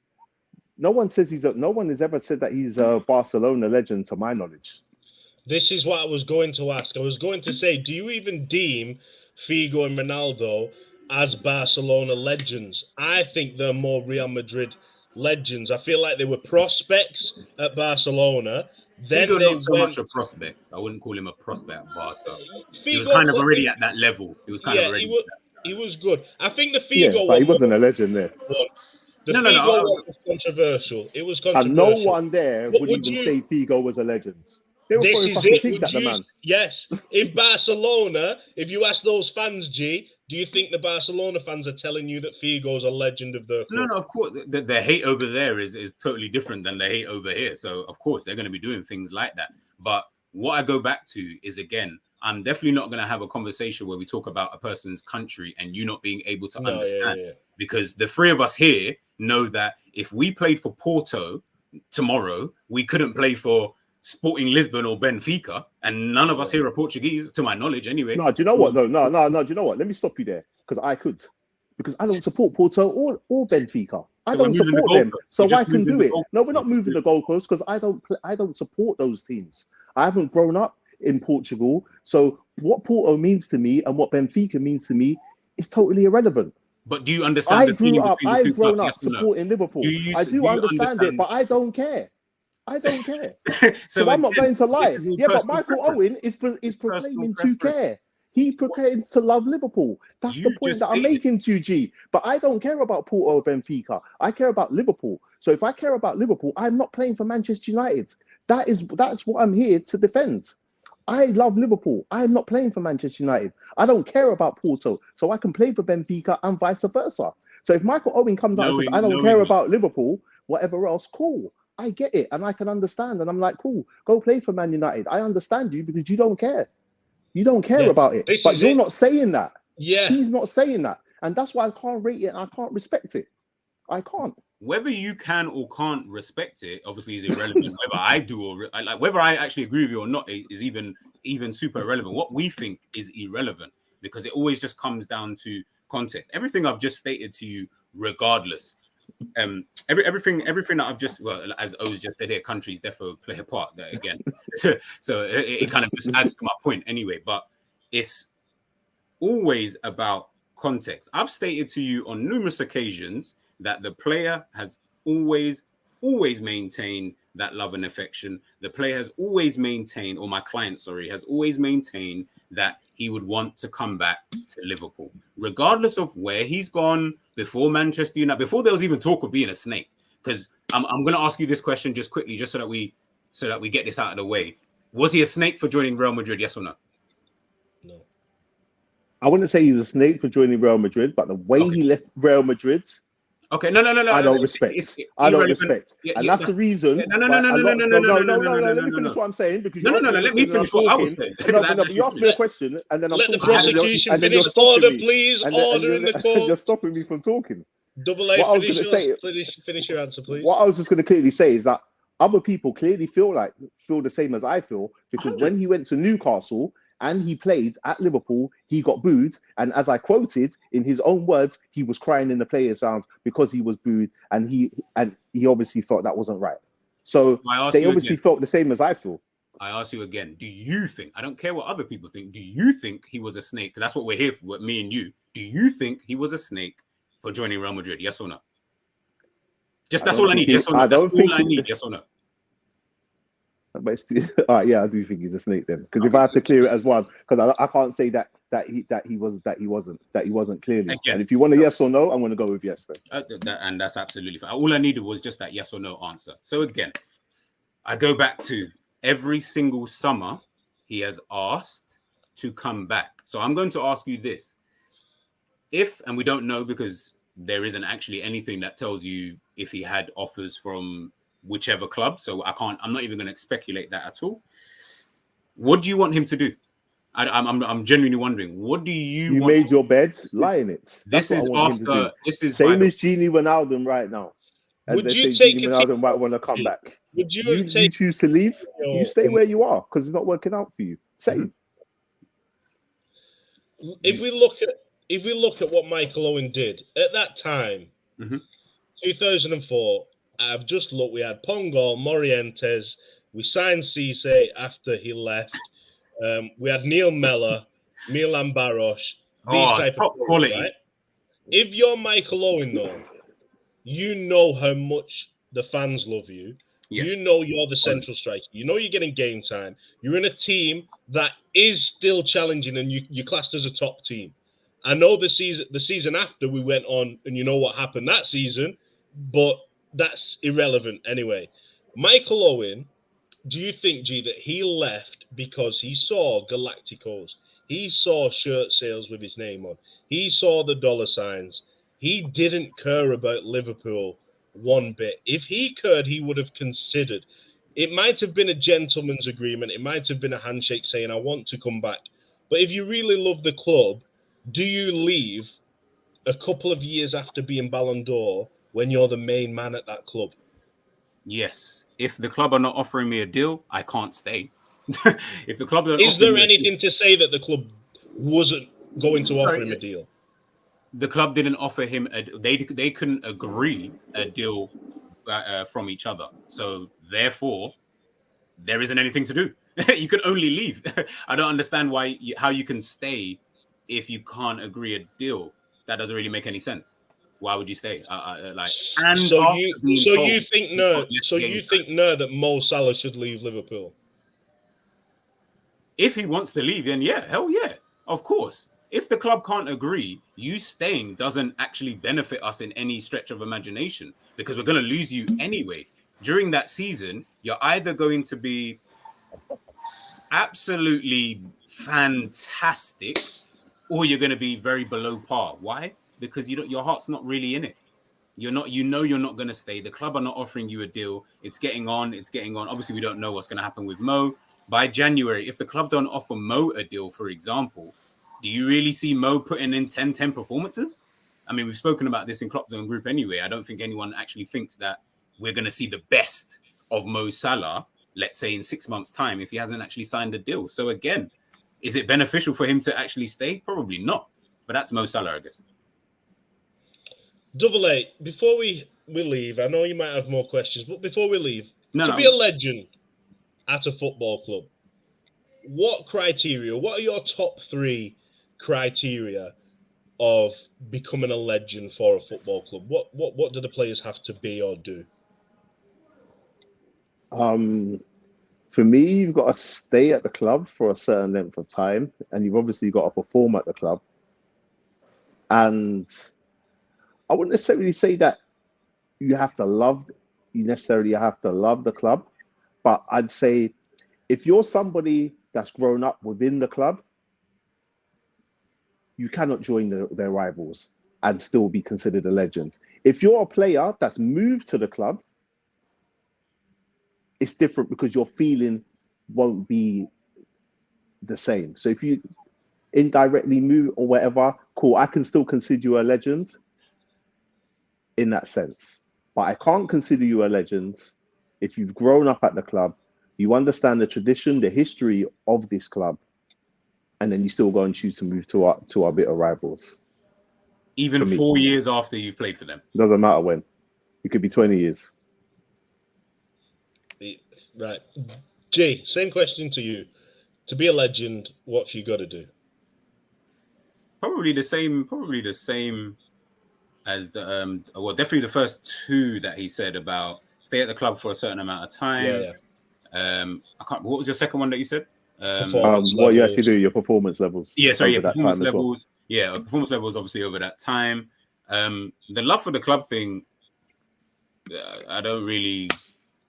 No one has ever said that he's a Barcelona legend, to my knowledge. This is what I was going to ask. I was going to say, do you even deem Figo and Ronaldo as Barcelona legends? I think they're more Real Madrid legends. I feel like they were prospects at Barcelona. Then Figo they not so much a prospect. I wouldn't call him a prospect at Barca. He was Figo kind of already at that level. He was kind of already. He was good. I think the Figo but he wasn't a legend there. The Figo one was controversial. It was controversial. And no one there would even say Figo was a legend. They were throwing fucking pigs at the man. Yes. If Barcelona, if you ask those fans, G, do you think the Barcelona fans are telling you that Figo's a legend of their club? No, of course. The hate over there is totally different than the hate over here. So, of course, they're going to be doing things like that. But what I go back to is, again, I'm definitely not going to have a conversation where we talk about a person's country and you not being able to understand. Yeah. Because the three of us here know that if we played for Porto tomorrow, we couldn't play for Sporting Lisbon or Benfica, and none of us here are Portuguese, to my knowledge, anyway. No, do you know what though? No. Do you know what? Let me stop you there because I could, because I don't support Porto or Benfica. I don't support them, so I can do it. No, we're not moving the goalposts because I don't support those teams. I haven't grown up in Portugal, so what Porto means to me and what Benfica means to me is totally irrelevant. But do you understand? I've grown up supporting Liverpool. I do understand it, but I don't care. I don't care. so I'm not going to lie. Yeah, but Michael Owen is proclaiming to care. He proclaims to love Liverpool. That's the point that I'm making to you, G. But I don't care about Porto or Benfica. I care about Liverpool. So if I care about Liverpool, I'm not playing for Manchester United. That's what I'm here to defend. I love Liverpool. I'm not playing for Manchester United. I don't care about Porto. So I can play for Benfica and vice versa. So if Michael Owen comes out and says, I don't care about Liverpool, whatever else, cool. I get it and I can understand. And I'm like, cool, go play for Man United. I understand you because you don't care. You don't care about it. But you're not saying that. Yeah. He's not saying that. And that's why I can't rate it and I can't respect it. I can't. Whether you can or can't respect it, obviously, is irrelevant. Whether I do or whether I actually agree with you or not is even super irrelevant. What we think is irrelevant. because it always just comes down to context. Everything I've just stated to you, regardless. Everything that I've just, well, as O's just said here, countries definitely play a part there again. So it kind of just adds to my point anyway. But it's always about context. I've stated to you on numerous occasions that the player has always maintained that love and affection. The player has always maintained, or my client, has always maintained that he would want to come back to Liverpool, regardless of where he's gone before Manchester United, before there was even talk of being a snake. Because I'm going to ask you this question just quickly, just so that we get this out of the way. Was he a snake for joining Real Madrid? Yes or no? No. I wouldn't say he was a snake for joining Real Madrid, but the way he left Real Madrid. Okay, no. I don't respect. I don't respect, and that's the reason. No. Let me finish what I'm saying, because let me finish what I was saying. You asked me a question, and then let the prosecution finish. Order, please. Order in the court. You're stopping me from talking. Double A. Finish your answer, please. What I was just going to clearly say is that other people clearly feel the same as I feel, because 100. When he went to Newcastle and he played at Liverpool, he got booed. And as I quoted, in his own words, he was crying in the players' lounge because he was booed, and he obviously thought that wasn't right. So they obviously felt the same as I feel. I ask you again, do you think, I don't care what other people think, do you think he was a snake? Because that's what we're here for, me and you. Do you think he was a snake for joining Real Madrid? Yes or no? That's all I need. Yes or no? That's all I need. Yes or no? But it's all right, yeah, I do think he's a snake then. Because if I have to clear it as one, because I can't say that he wasn't clearly. Again, and if you want a yes or no, I'm going to go with yes then. And that's absolutely fine. All I needed was just that yes or no answer. So again, I go back to every single summer he has asked to come back. So I'm going to ask you this: if, and we don't know because there isn't actually anything that tells you if he had offers from whichever club, so I'm not even going to speculate that at all. What do you want him to do? I'm genuinely wondering, what do you want? Made your bed, lie in it. This is after, this is same as Genie Wijnaldum right now. Would you take Genie Wijnaldum might want to come back? Would you choose to leave? You stay where you are because it's not working out for you. Same. If we look at what Michael Owen did at that time, 2004. I've just looked. We had Pongol, Morientes. We signed Cisse after he left. We had Neil Mellor, Milan Baros. These type of quality. Right? If you're Michael Owen, though, you know how much the fans love you. Yeah. You know you're the central striker. You know you're getting game time. You're in a team that is still challenging, and you're classed as a top team. I know the season after we went on, and you know what happened that season, but that's irrelevant anyway. Michael Owen, do you think, G, that he left because he saw Galacticos? He saw shirt sales with his name on. He saw the dollar signs. He didn't care about Liverpool one bit. If he cared, he would have considered. It might have been a gentleman's agreement. It might have been a handshake saying, I want to come back. But if you really love the club, do you leave a couple of years after being Ballon d'Or when you're the main man at that club? Yes. If the club are not offering me a deal, I can't stay. If the club don't is there anything to say that the club wasn't going to offer him a deal? The club didn't offer him they couldn't agree a deal from each other. So therefore, there isn't anything to do. You can only leave. I don't understand how you can stay if you can't agree a deal. That doesn't really make any sense. Why would you stay? So you think that Mo Salah should leave Liverpool? If he wants to leave, then yeah, hell yeah, of course. If the club can't agree, you staying doesn't actually benefit us in any stretch of imagination because we're going to lose you anyway. During that season, you're either going to be absolutely fantastic or you're going to be very below par. Why? Because your heart's not really in it. You're not going to stay. The club are not offering you a deal. It's getting on. Obviously, we don't know what's going to happen with Mo. By January, if the club don't offer Mo a deal, for example, do you really see Mo putting in 10-10 performances? I mean, we've spoken about this in Kloppzone group anyway. I don't think anyone actually thinks that we're going to see the best of Mo Salah, let's say in 6 months' time, if he hasn't actually signed a deal. So again, Is it beneficial for him to actually stay? Probably not. But that's Mo Salah, I guess. Double A, before we leave, I know you might have more questions, but before we leave, to be a legend at a football club, what are your top 3 criteria of becoming a legend for a football club? What do the players have to be or do? For me, you've got to stay at the club for a certain length of time, and you've obviously got to perform at the club. And I wouldn't necessarily say that you necessarily have to love the club, but I'd say if you're somebody that's grown up within the club, you cannot join their rivals and still be considered a legend. If you're a player that's moved to the club, it's different because your feeling won't be the same. So if you indirectly move or whatever, cool, I can still consider you a legend in that sense. But I can't consider you a legend if you've grown up at the club, you understand the tradition, the history of this club, and then you still go and choose to move to our bitter rivals. Even 4 years after you've played for them? Doesn't matter when. It could be 20 years. Right. Jay, same question to you. To be a legend, what have you got to do? Probably the same as the definitely the first 2 that he said about stay at the club for a certain amount of time. What was your second one that you said? What you actually do, your performance levels. Performance levels. Well. Performance levels obviously over that time. The love for the club thing, I don't really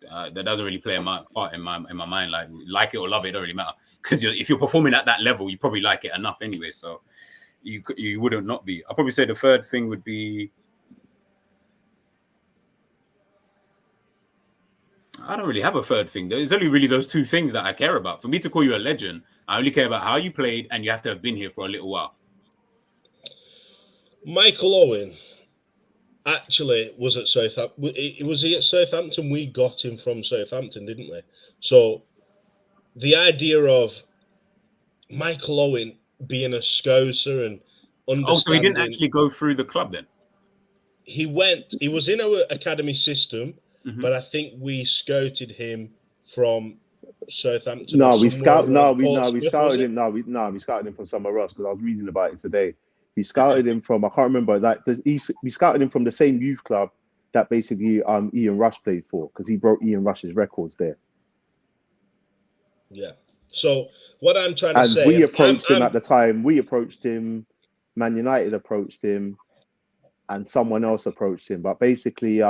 that doesn't really play a part in my mind. Like it or love it, don't really matter, because if you're performing at that level, you probably like it enough anyway, so you wouldn't not be. I'll probably say the third thing would be, I don't really have a third thing. There's only really those 2 things that I care about. For me to call you a legend, I only care about how you played, and you have to have been here for a little while. Michael Owen actually was at Southampton. Was he at Southampton? We got him from Southampton, didn't we? So the idea of Michael Owen being a Scouser and understanding... so he didn't actually go through the club then? He was in our academy system, but I think we scouted him from Southampton. We scouted him from somewhere else, because I was reading about it today. We scouted him from, I can't remember, we scouted him from the same youth club that basically Ian Rush played for, because he broke Ian Rush's records there. Yeah. So what I'm trying to say... And we approached him at the time. We approached him, Man United approached him, and someone else approached him. But basically,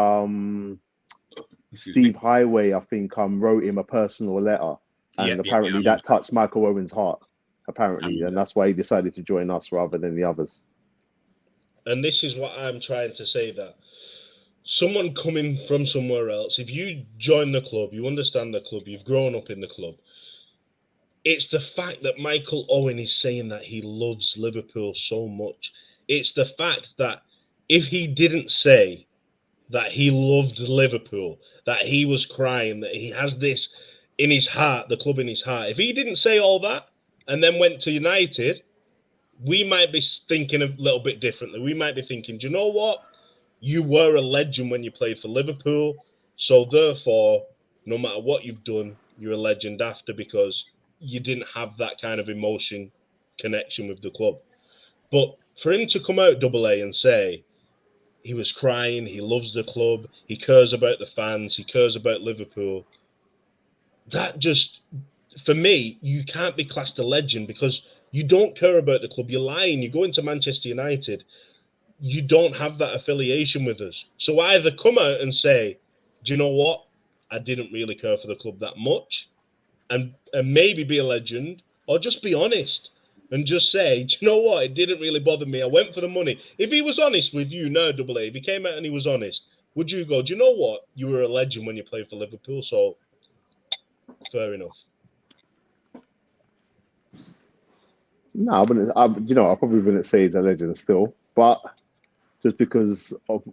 Steve Highway, I think, wrote him a personal letter. And apparently that touched Michael Owen's heart, apparently. And that's why he decided to join us rather than the others. And this is what I'm trying to say, that someone coming from somewhere else, if you join the club, you understand the club, you've grown up in the club, it's the fact that Michael Owen is saying that he loves Liverpool so much. It's the fact that if he didn't say that he loved Liverpool, that he was crying, that he has this in his heart, the club in his heart, if he didn't say all that and then went to United, we might be thinking a little bit differently. We might be thinking, do you know what? You were a legend when you played for Liverpool, so therefore, no matter what you've done, you're a legend after, because you didn't have that kind of emotion connection with the club. But for him to come out Double A and say he was crying, he loves the club, he cares about the fans, he cares about Liverpool, that just, for me, you can't be classed a legend because you don't care about the club. You're lying. You go into Manchester United, you don't have that affiliation with us. So either come out and say, do you know what? I didn't really care for the club that much, and maybe be a legend, or just be honest and just say, do you know what? It didn't really bother me. I went for the money. If he was honest with you now, Double A, if he came out and he was honest, would you go, do you know what? You were a legend when you played for Liverpool, so fair enough. No, I probably wouldn't say he's a legend still, but just because of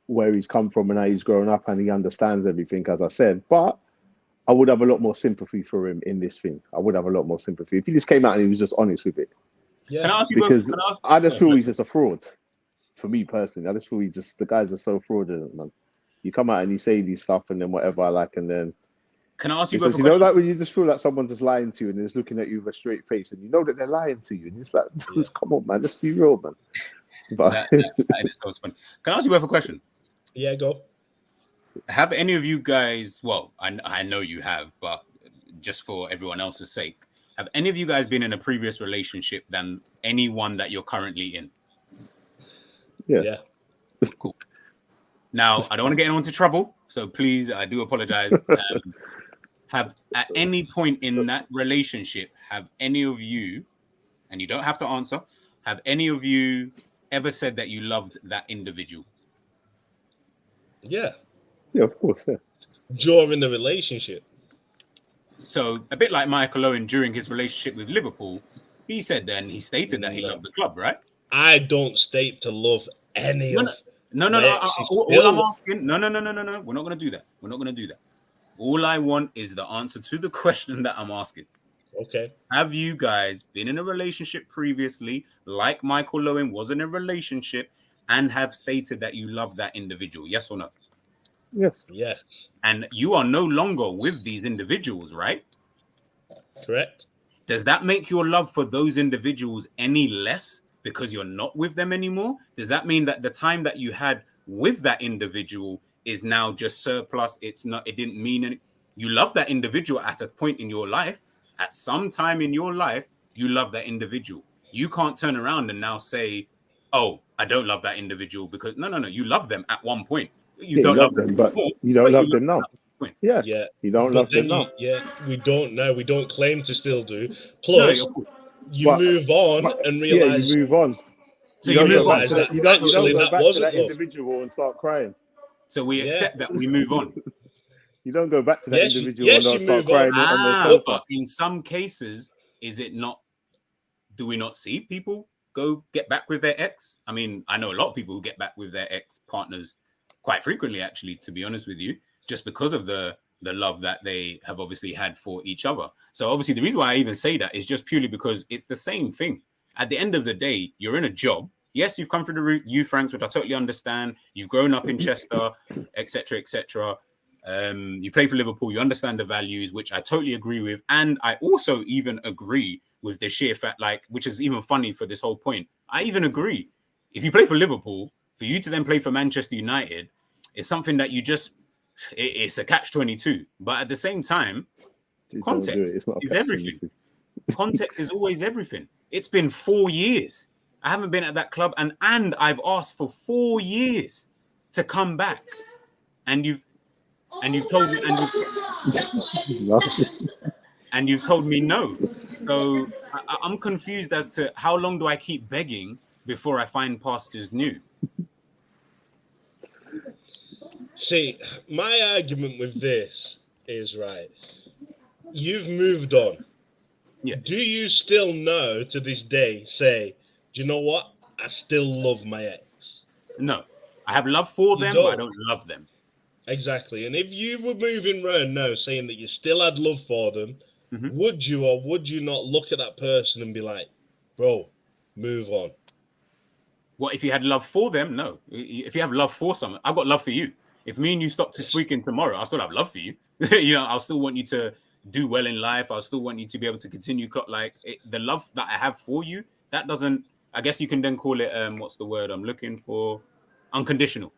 where he's come from and how he's grown up and he understands everything, as I said. But I would have a lot more sympathy for him in this thing. I would have a lot more sympathy if he just came out and he was just honest with it. Yeah. Can I ask you because both, I just feel he's just a fraud. For me personally, I just feel the guys are so fraudulent, man. You come out and you say these stuff and then whatever, like, and then can I ask you it's both just, like when you just feel like someone's just lying to you and they're just looking at you with a straight face and you know that they're lying to you and it's like, just come on, man, just be real, man. But that is so funny. Can I ask you both a question? Yeah, go. Have any of you guys, well, I know you have, but just for everyone else's sake, have any of you guys been in a previous relationship than anyone that you're currently in? Yeah. Cool. Now, I don't want to get anyone into trouble, so please, I do apologize. Have at any point in that relationship, have any of you, and you don't have to answer, have any of you ever said that you loved that individual? Yeah. Yeah, of course, yeah. During the relationship. So a bit like Michael Owen during his relationship with Liverpool, he said then he stated that he loved the club, right? I don't state to love any of. No. All I'm asking, no. We're not going to do that. We're not going to do that. All I want is the answer to the question that I'm asking. Okay. Have you guys been in a relationship previously, like Michael Owen was in a relationship, and have stated that you love that individual? Yes or no? Yes. Yes. And you are no longer with these individuals, right? Correct. Does that make your love for those individuals any less because you're not with them anymore? Does that mean that the time that you had with that individual is now just surplus? It didn't mean anything. You love that individual at a point in your life. At some time in your life, you love that individual. You can't turn around and now say, oh, I don't love that individual because no. You love them at one point. You don't love them, but before, you don't love them now. Yeah. You don't love them now. We don't know. We don't claim to still do. Plus, you move on and realize. Yeah, you move on. So you move on. You don't go back to that individual and start crying. So we accept that we move on. You don't go back to that individual and not start crying on their sofa. But in some cases, is it not? Do we not see people go get back with their ex? I mean, I know a lot of people who get back with their ex partners quite frequently, actually, to be honest with you, just because of the love that they have obviously had for each other. So obviously the reason why I even say that is just purely because it's the same thing. At the end of the day, you're in a job. Yes, you've come through the route, you, Franks, which I totally understand. You've grown up in Chester, etc., etc. You play for Liverpool. You understand the values, which I totally agree with. And I also even agree with the sheer fact, like, which is even funny for this whole point. I even agree. If you play for Liverpool, for you to then play for Manchester United, it's something that you just, it's a catch-22. But at the same time, context is everything. Context is always everything. It's been 4 years. I haven't been at that club, and I've asked for 4 years to come back. And you've told me, and you've told me no. So I'm confused as to how long do I keep begging before I find pastures new? See, my argument with this is, right, you've moved on. Yeah. Do you still know to this day say, do you know what? I still love my ex. No. I have love for them, but I don't love them. Exactly. And if you were moving around now saying that you still had love for them, would you or would you not look at that person and be like, bro, move on? What if you had love for them? No. If you have love for someone, I've got love for you. If me and you stop speaking tomorrow, I'll still have love for you. I'll still want you to do well in life. I'll still want you to be able to continue. The love that I have for you, that doesn't, I guess you can then call it, what's the word I'm looking for? Unconditional.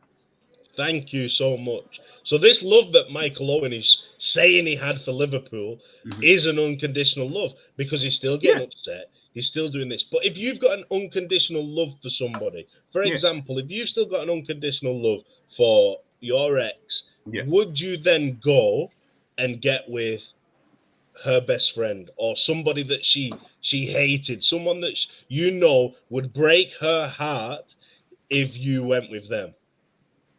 Thank you so much. So this love that Michael Owen is saying he had for Liverpool is an unconditional love because he's still getting upset. He's still doing this. But if you've got an unconditional love for somebody, for example, if you've still got an unconditional love for your ex, would you then go and get with her best friend or somebody that she hated, someone that would break her heart if you went with them?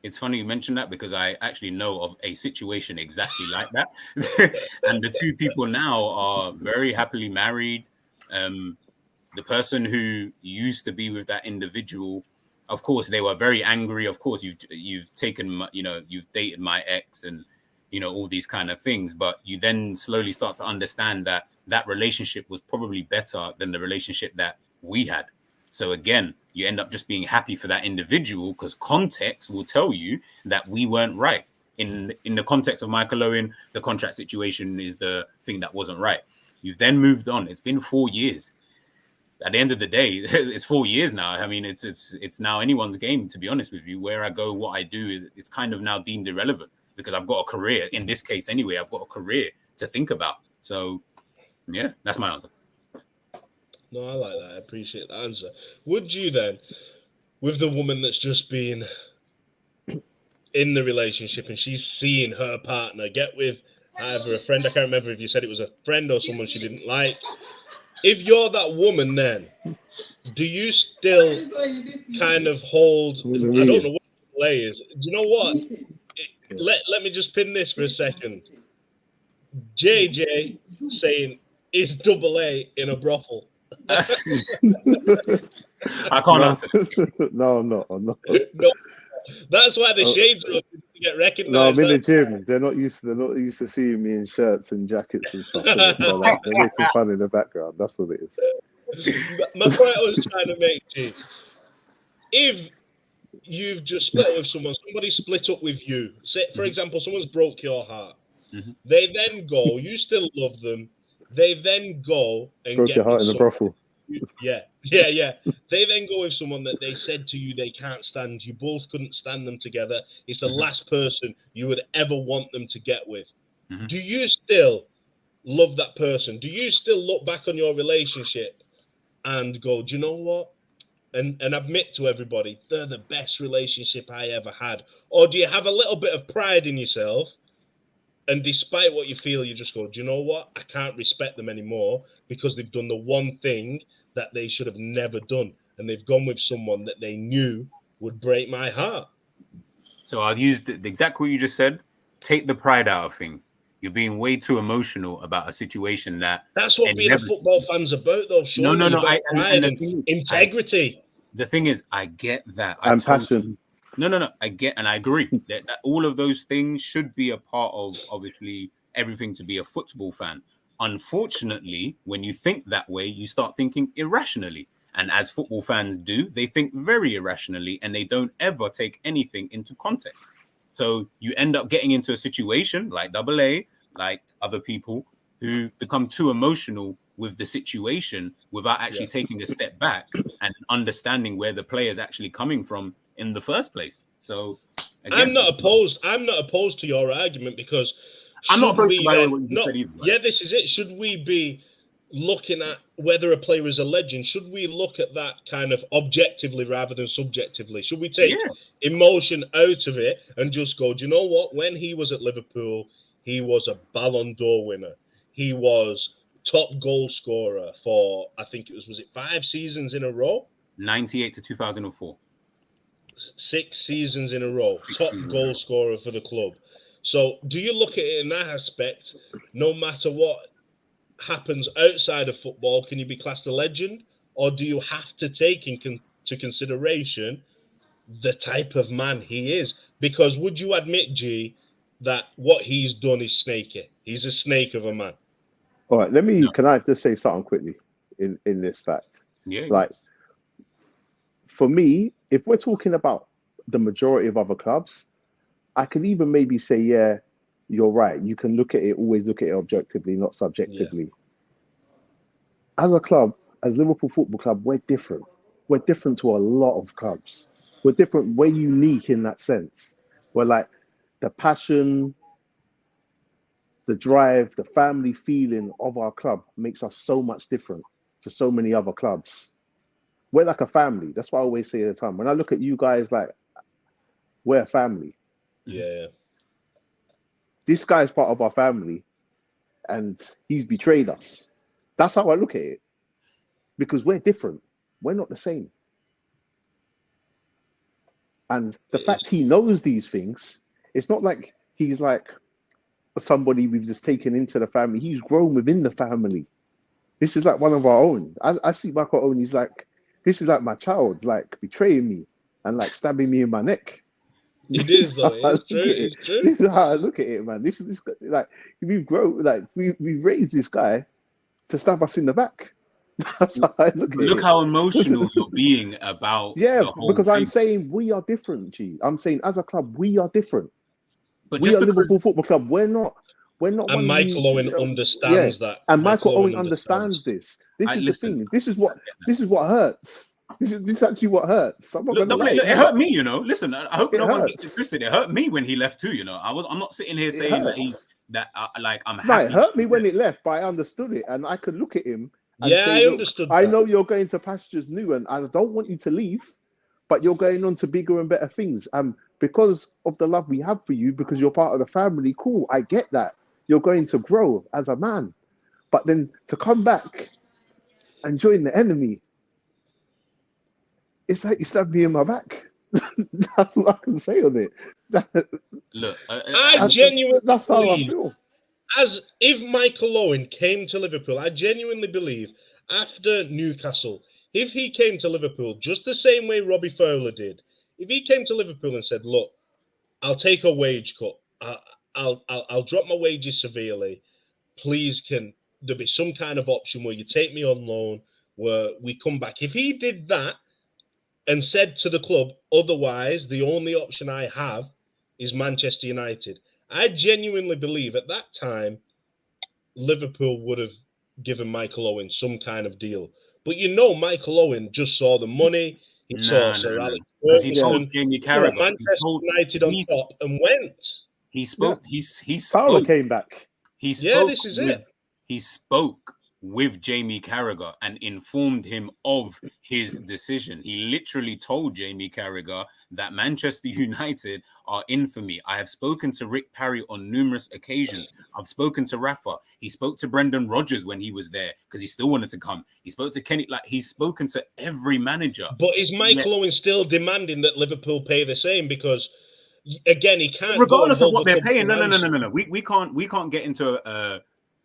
It's funny you mentioned that because I actually know of a situation exactly like that. And the two people now are very happily married. The person who used to be with that individual, of course, they were very angry. Of course, you've taken, you've dated my ex and you know, all these kind of things. But you then slowly start to understand that that relationship was probably better than the relationship that we had. So again, you end up just being happy for that individual because context will tell you that we weren't right. In the context of Michael Owen, the contract situation is the thing that wasn't right. You've then moved on. It's been 4 years. At the end of the day, it's 4 years now. I mean, it's now anyone's game, to be honest with you. Where I go, what I do, it's kind of now deemed irrelevant because I've got a career. In this case, anyway, I've got a career to think about. So, yeah, that's my answer. No, I like that. I appreciate the answer. Would you then, with the woman that's just been in the relationship and she's seeing her partner get with either a friend, I can't remember if you said it was a friend or someone she didn't like. If you're that woman, then do you still kind of hold? I don't know what the play is. Do you know what? Let me just pin this for a second. JJ saying, "Is double A in a brothel?" I can't answer. No, I'm not. No, that's why the shades are up to get recognized. No, I'm in the gym. They're not used to seeing me in shirts and jackets and stuff. So like, they're making fun in the background. That's what it is. My point I was trying to make, G, if you've just split up with someone, somebody split up with you. Say, for example, someone's broke your heart. They then go. You still love them. They then go and Broke get your heart in a someone. brothel. Yeah. They then go with someone that they said to you they can't stand. You both couldn't stand them together. It's the last person you would ever want them to get with. Do you still love that person? Do you still look back on your relationship and go, do you know what? And admit to everybody, they're the best relationship I ever had? Or do you have a little bit of pride in yourself? And despite what you feel, you just go, do you know what? I can't respect them anymore because they've done the one thing that they should have never done. And they've gone with someone that they knew would break my heart. So I'll use the exact what you just said. Take the pride out of things. You're being way too emotional about a situation that's what being a football fan's about, though. Sean. No. Pride and integrity. The thing is, I get that. And passion. No. I get and I agree that all of those things should be a part of obviously everything to be a football fan. Unfortunately, when you think that way, you start thinking irrationally. And as football fans do, they think very irrationally and they don't ever take anything into context. So you end up getting into a situation like Double A, like other people who become too emotional with the situation without actually taking a step back and understanding where the player is actually coming from in the first place. So again, I'm not opposed to your argument because I'm not opposed to what you just said either. Right? Yeah, this is it. Should we be looking at whether a player is a legend? Should we look at that kind of objectively rather than subjectively? Should we take emotion out of it and just go, do you know what? When he was at Liverpool, he was a Ballon d'Or winner. He was top goal scorer for, I think was it 5 seasons in a row? 98 to 2004. 6 seasons in a row, top goal scorer for the club. So do you look at it in that aspect, no matter what happens outside of football, can you be classed a legend? Or do you have to take into consideration the type of man he is? Because would you admit, G, that what he's done is snaky? He's a snake of a man. All right, can I just say something quickly in this fact? Yeah. Like, for me, if we're talking about the majority of other clubs, I could even maybe say, yeah, you're right. You can always look at it objectively, not subjectively. Yeah. As a club, as Liverpool Football Club, we're different. We're different to a lot of clubs. We're different. We're unique in that sense. We're like the passion, the drive, the family feeling of our club makes us so much different to so many other clubs. We're like a family. That's what I always say at the time. When I look at you guys, like, we're a family. Yeah. This guy's part of our family and he's betrayed us. That's how I look at it. Because we're different. We're not the same. And the fact he knows these things, it's not like he's like somebody we've just taken into the family. He's grown within the family. This is like one of our own. I see Michael Owen, he's like, this is like my child, like betraying me and like stabbing me in my neck. It is though. It's true. It's true. This is how I look at it, man. This like we've grown, like we've raised this guy to stab us in the back. That's how I look at it. Look how emotional you're being about. Yeah, the whole because thing. I'm saying we are different, G. I'm saying as a club we are different. But We just are because Liverpool Football Club. We're not. And Michael Owen understands that. And Michael Owen understands this. This is listen, the thing. This is what hurts. This is actually what hurts. I'm not gonna lie. It hurt me, you know. Listen, I hope no one gets hurts. it twisted. It hurt me when he left too, you know. I'm not sitting here saying that I'm happy. No, it hurt me when it left, but I understood it, and I could look at him. And Yeah, say, I understood. I know you're going to pastures new, and I don't want you to leave, but you're going on to bigger and better things. And because of the love we have for you, because you're part of the family, cool. I get that. You're going to grow as a man, but then to come back and join the enemy, it's like you stabbed me in my back. That's what I can say on it. Look, I genuinely that's how I feel. As if Michael Owen came to Liverpool, I genuinely believe after Newcastle, if he came to Liverpool just the same way Robbie Fowler did, if he came to Liverpool and said, "Look, I'll take a wage cut. I'll drop my wages severely. Please, can there be some kind of option where you take me on loan, where we come back?" If he did that and said to the club, "Otherwise, the only option I have is Manchester United," I genuinely believe at that time, Liverpool would have given Michael Owen some kind of deal. But you know, Michael Owen just saw the money. He saw Sir Alex because he told Jamie Carragher, Manchester United on top, and went. He spoke. He Fowler spoke. came back. He spoke. This is it. He spoke with Jamie Carragher and informed him of his decision. He literally told Jamie Carragher that Manchester United are in for me. I have spoken to Rick Parry on numerous occasions. I've spoken to Rafa. He spoke to Brendan Rodgers when he was there because he still wanted to come. He spoke to Kenny. Like, he's spoken to every manager. But is Michael Owen still demanding that Liverpool pay the same? Because again, he can't. Regardless of what they're paying. No. We can't get into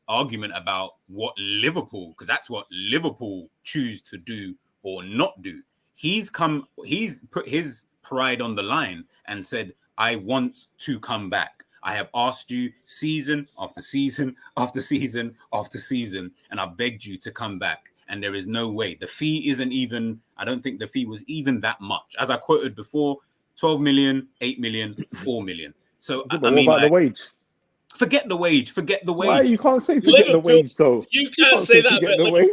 argument about what Liverpool, because that's what Liverpool choose to do or not do. He's put his pride on the line and said, I want to come back. I have asked you season after season after season after season, and I've begged you to come back. And there is no way. The fee isn't even, I don't think the fee was even that much. As I quoted before, 12 million, 8 million, 4 million. So I mean, what about the wage? Forget the wage. Why you can't say forget Liverpool, the wage though? You can't say that about the wage.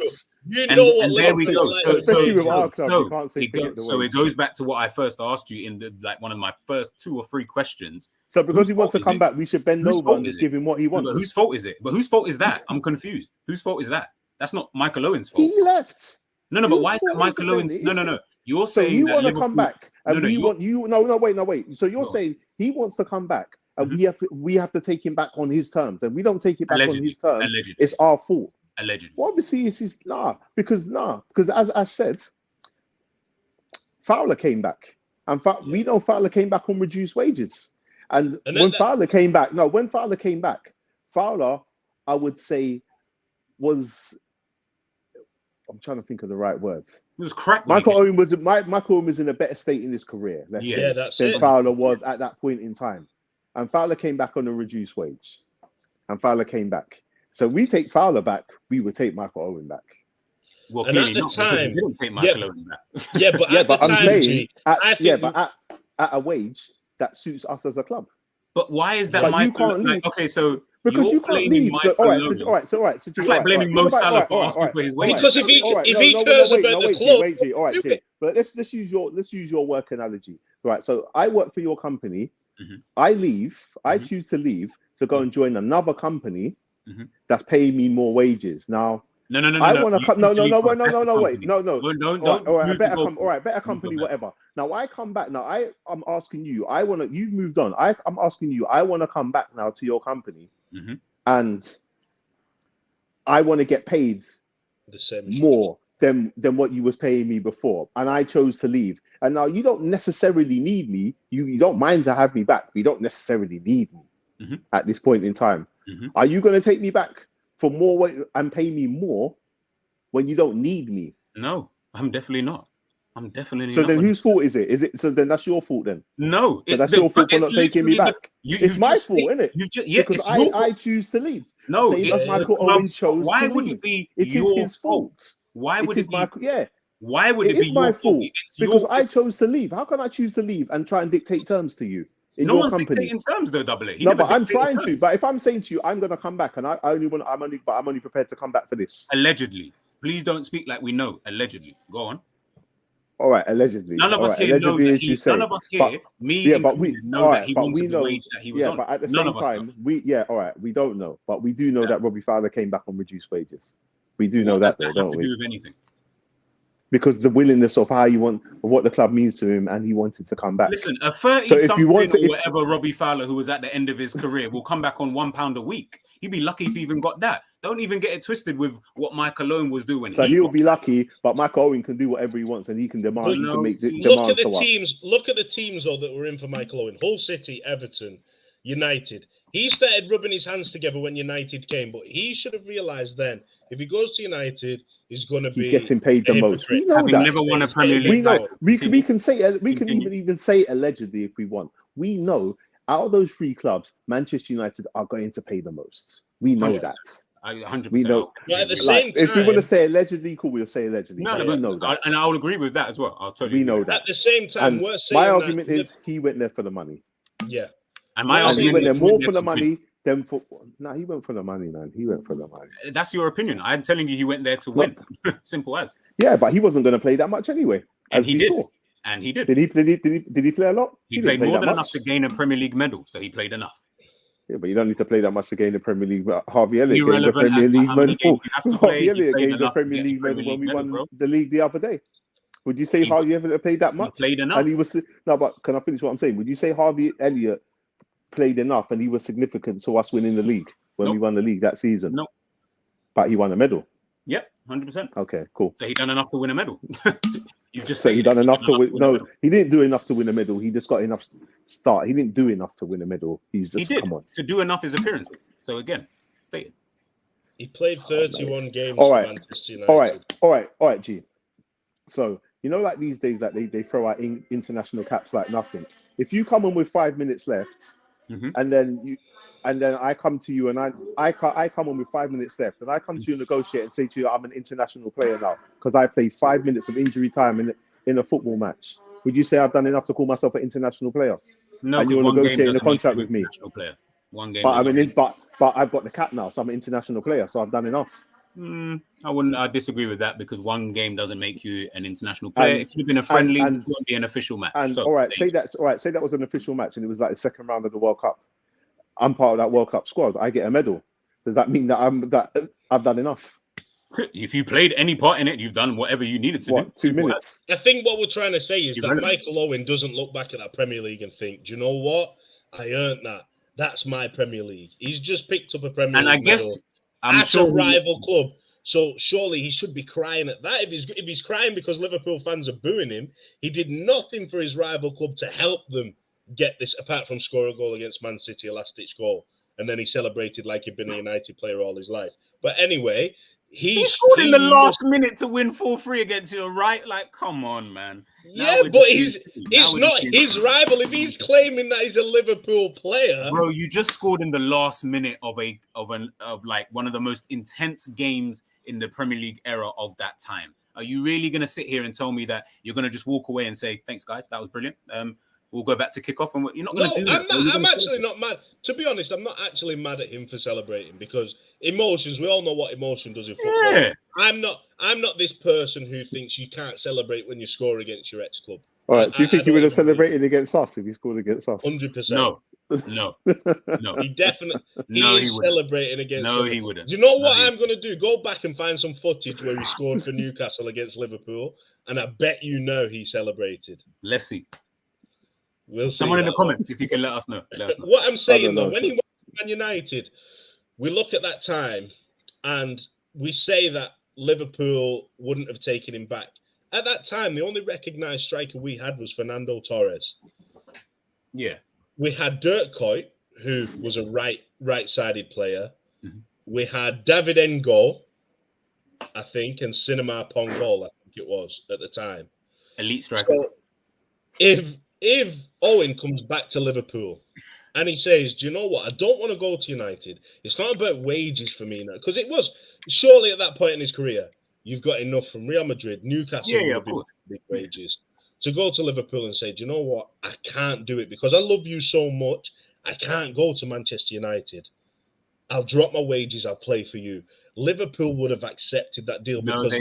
You know what? And there we go. Especially with our club, you can't say forget the wage. So it goes back to what I first asked you in one of my first 2 or 3 questions. So because he wants to come back, we should bend over and just give him what he wants. But whose fault is it? But whose fault is that? I'm confused. Whose fault is that? That's not Michael Owen's fault. He left. No. But why is that Michael Owen's? No. You're saying you want to come back, and we want you. No, wait. So you're saying he wants to come back. And we have to take him back on his terms, and we don't take it back on his terms. It's our fault. Allegedly. Well, obviously, it's because as I said, Fowler came back, and we know Fowler came back on reduced wages. And when Fowler came back, Fowler, I would say, was. I'm trying to think of the right words. It was crap. Michael Owen was in a better state in his career. Let's say, than Fowler was at that point in time. And Fowler came back on a reduced wage. And Fowler came back. So we take Fowler back, we would take Michael Owen back. Well, clearly not, because we didn't take Michael Owen back. At a wage that suits us as a club. But why is that Michael? Because you can't leave. All right. So it's like blaming Mo Salah for asking for his wages. Because if he cares about the club, all right, Jay. But let's use your work analogy. Right. So I work for your company. I leave. I choose to leave to go and join another company that's paying me more wages. Now, no. I want to come. No. Wait. No. Don't. All right. Better company. Whatever. Now I come back. Now I'm asking you. You've moved on. I'm asking you. I want to come back now to your company, and I want to get paid the same more than what you was paying me before, and I chose to leave. And now you don't necessarily need me. You don't mind to have me back. But you don't necessarily need me at this point in time. Are you going to take me back for more and pay me more when you don't need me? No, I'm definitely not. I'm definitely. So not then, whose fault is it? Is it so? Then that's your fault then. No, so that's your fault for not taking me back. It's my fault, isn't it? Because I choose to leave. No, same as Michael Owen chose why to would leave. it be It is your his fault. Why would it be? Why would it be my your fault? It's because I chose to leave. How can I choose to leave and try and dictate terms to you in no your one's company? dictating terms though, Double A. No, but I'm trying to. But if I'm saying to you, I'm going to come back, and I'm only prepared to come back for this. Allegedly, please don't speak like we know. Allegedly, go on. All right, allegedly. None of us here know that none of us here, know that he wanted the wage that he was on. But at the same time, we don't know, but we do know that Robbie Fowler came back on reduced wages. We do know that, though, don't we? Do with anything? Because the willingness of what the club means to him, and he wanted to come back. Listen, a 30-something or whatever Robbie Fowler, who was at the end of his career, will come back on £1 a week. He'd be lucky if he even got that. Don't even get it twisted with what Michael Owen was doing. So he'll be lucky, but Michael Owen can do whatever he wants, and he can demand. He can make look at the teams. Look at the teams though that were in for Michael Owen: Hull City, Everton, United. He started rubbing his hands together when United came, but he should have realised then if he goes to United, he's going to be. He's getting paid the most. We know Having that. never won a Premier League. We know. We can say. We can even say allegedly if we want. We know out of those three clubs, Manchester United are going to pay the most. We know 100%. That. 100%. We know. But at the same time, if we want to say allegedly, cool, we'll say allegedly. No, we know that, and I will agree with that as well. I'll tell you. We know that. At the same time, and we're saying my argument is he went there for the money. Yeah, and my argument he went there is more for the money than for. No, he went for the money, man. He went for the money. That's your opinion. I'm telling you, he went there to win. Simple as. Yeah, but he wasn't going to play that much anyway. And he did. And he did. Did he play a lot? He played more than enough to gain a Premier League medal, so he played enough. Yeah, but you don't need to play that much to gain the Premier League. Harvey Elliott gained the Premier League medal. Harvey Elliott gained the Premier League medal when we won the league the other day. Would you say Harvey Elliott played that much? He played enough. And he was no, but can I finish what I'm saying? Would you say Harvey Elliott played enough and he was significant to us winning the league when we won the league that season? No. But he won a medal. Yep, 100%. Okay, cool. So he done enough to win a medal. You've just he done enough to win. No, he didn't do enough to win a medal. He just got enough start. He didn't do enough to win a medal. He did come on to do enough his appearances. So again, stated. He played 31 games for Manchester United. All right, G. So like these days, like they throw out international caps like nothing. If you come in with 5 minutes left, and then I come to you and I come on with 5 minutes left, and I come to you and negotiate and say to you, I'm an international player now because I played 5 minutes of injury time in a football match. Would you say I've done enough to call myself an international player? No, and you're negotiating a contract with me. Player. One game. But I've got the cap now, so I'm an international player, so I've done enough. I disagree with that because one game doesn't make you an international player. It could have been a friendly, it won't be an official match. And say that was an official match and it was like the second round of the World Cup. I'm part of that World Cup squad. I get a medal. Does that mean that I've done enough? If you played any part in it, you've done whatever you needed to do. 2 minutes. I think what we're trying to say is that Michael Owen doesn't look back at that Premier League and think, do you know what? I earned that. That's my Premier League. He's just picked up a Premier League. And I guess at a rival club. So surely he should be crying at that. If he's crying because Liverpool fans are booing him, he did nothing for his rival club to help them get this, apart from score a goal against Man City, a last-ditch goal. And then he celebrated like he'd been a United player all his life. But anyway, he scored in the last minute to win 4-3 against you, right? Like, come on, man. Yeah, but it's not his rival. If he's claiming that he's a Liverpool player, bro, you just scored in the last minute of like one of the most intense games in the Premier League era of that time. Are you really going to sit here and tell me that you're going to just walk away and say, thanks, guys, that was brilliant? We'll go back to kickoff, and you're not going to do that. I'm actually not mad. To be honest, I'm not actually mad at him for celebrating because emotions. We all know what emotion does in football. Yeah. I'm not this person who thinks you can't celebrate when you score against your ex-club. All right. Do you think he would have celebrated against us if he scored against us? 100%. No. He definitely. He's celebrating against. No, he wouldn't. Do you know what I'm going to do? Go back and find some footage where he scored for Newcastle against Liverpool, and I bet he celebrated. Let's see. We'll see. Someone in the comments, if you can let us know. What I'm saying though, when he went to Man United, we look at that time and we say that Liverpool wouldn't have taken him back. At that time, the only recognised striker we had was Fernando Torres. Yeah. We had Dirk Kuyt, who was a right-sided player. Mm-hmm. We had David Ngo, I think, and Sinema Pongol, I think it was, at the time. elite strikers. So if Owen comes back to Liverpool and he says, "Do you know what? I don't want to go to United. It's not about wages for me now," because it was surely at that point in his career, you've got enough from Real Madrid, Newcastle would have been big wages. To go to Liverpool and say, "Do you know what? I can't do it because I love you so much. I can't go to Manchester United. I'll drop my wages. I'll play for you." Liverpool would have accepted that deal because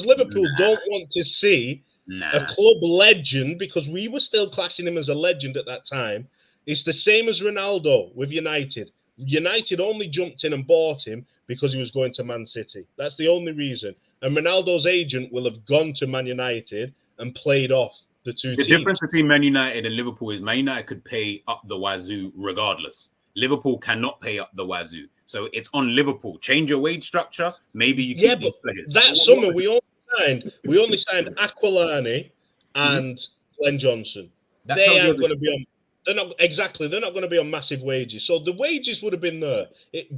Liverpool don't want to see a club legend, because we were still classing him as a legend at that time. It's the same as Ronaldo with United. United only jumped in and bought him because he was going to Man City. That's the only reason. And Ronaldo's agent will have gone to Man United and played off the two teams. The difference between Man United and Liverpool is Man United could pay up the wazoo regardless. Liverpool cannot pay up the wazoo. So it's on Liverpool. Change your wage structure. Maybe you keep these players. That summer we only signed Aquilani and Glenn Johnson. They aren't going to be on. They're not going to be on massive wages. So the wages would have been there.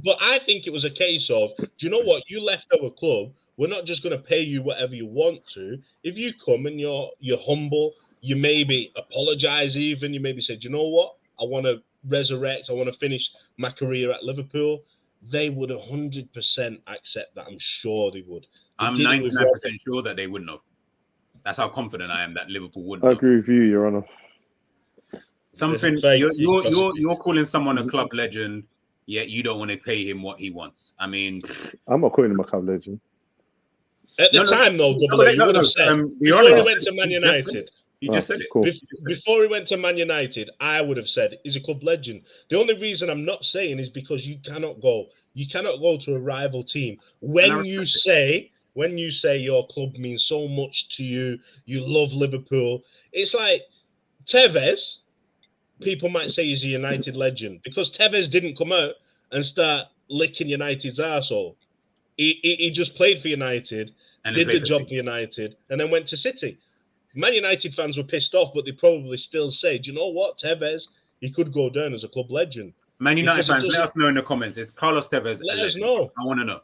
But I think it was a case of, do you know what? You left our club. We're not just going to pay you whatever you want to. If you come and you're humble, you maybe apologize even. You maybe say, do you know what? I want to resurrect. I want to finish my career at Liverpool. They would 100% accept that. I'm sure they would. I'm 99% sure that they wouldn't have. That's how confident I am that Liverpool wouldn't. I agree with you, Your Honor. Something you're calling someone a club legend, yet you don't want to pay him what he wants. I mean, I'm not calling him a club legend. At the time, though, you would have said before he went to Man United. You just said it. Cool. Before he went to Man United, I would have said he's a club legend. The only reason I'm not saying is because you cannot go to a rival team when you say your club means so much to you. You love Liverpool. It's like Tevez. People might say he's a United legend because Tevez didn't come out and start licking United's arsehole. He just played for United, did the job for United, and then went to City. Man United fans were pissed off, but they probably still say, do you know what, Tevez, he could go down as a club legend. Man United fans, let us know in the comments. Is Carlos Tevez let us know. I want to know.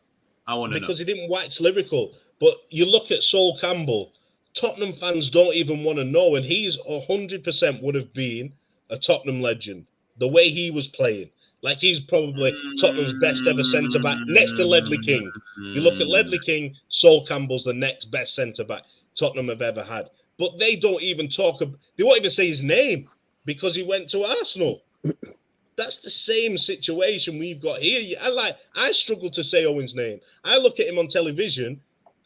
Because he didn't wax lyrical. But you look at Sol Campbell, Tottenham fans don't even want to know, and he's 100% would have been a Tottenham legend. The way he was playing. Like he's probably Tottenham's best ever centre-back, next to Ledley King. You look at Ledley King, Sol Campbell's the next best centre-back Tottenham have ever had. But they don't even they won't even say his name because he went to Arsenal. That's the same situation we've got here. I struggle to say Owen's name. I look at him on television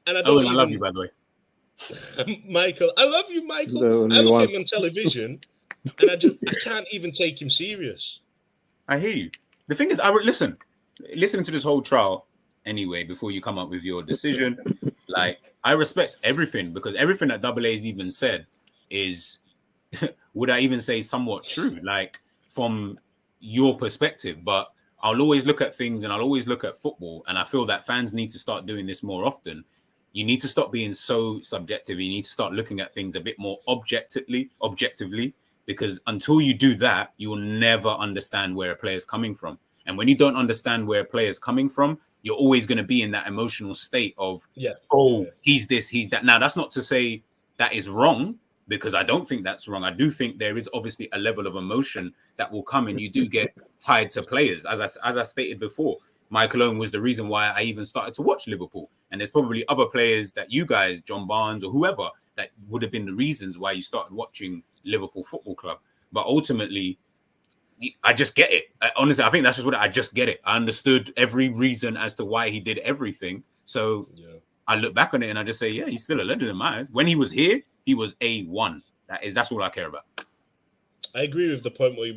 and I don't I love you, by the way. Michael. I love you, Michael. I look at him on television and I can't even take him serious. I hear you. The thing is, listening to this whole trial anyway, before you come up with your decision, like I respect everything because everything that Double A's even said is, would I even say somewhat true, like from your perspective, but I'll always look at things and I'll always look at football. And I feel that fans need to start doing this more often. You need to stop being so subjective. You need to start looking at things a bit more objectively, because until you do that, you'll never understand where a player's coming from. And when you don't understand where a player's coming from, you're always going to be in that emotional state of, he's this, he's that. Now, that's not to say that is wrong, because I don't think that's wrong. I do think there is obviously a level of emotion that will come and you do get tied to players. As I stated before, Michael Owen was the reason why I even started to watch Liverpool. And there's probably other players that you guys, John Barnes or whoever, that would have been the reasons why you started watching Liverpool Football Club. But ultimately, I just get it. Honestly, I think that's just what I just get it. I understood every reason as to why he did everything. So I look back on it and I just say, yeah, he's still a legend in my eyes. When he was here, he was A1. That's all I care about. I agree with the point where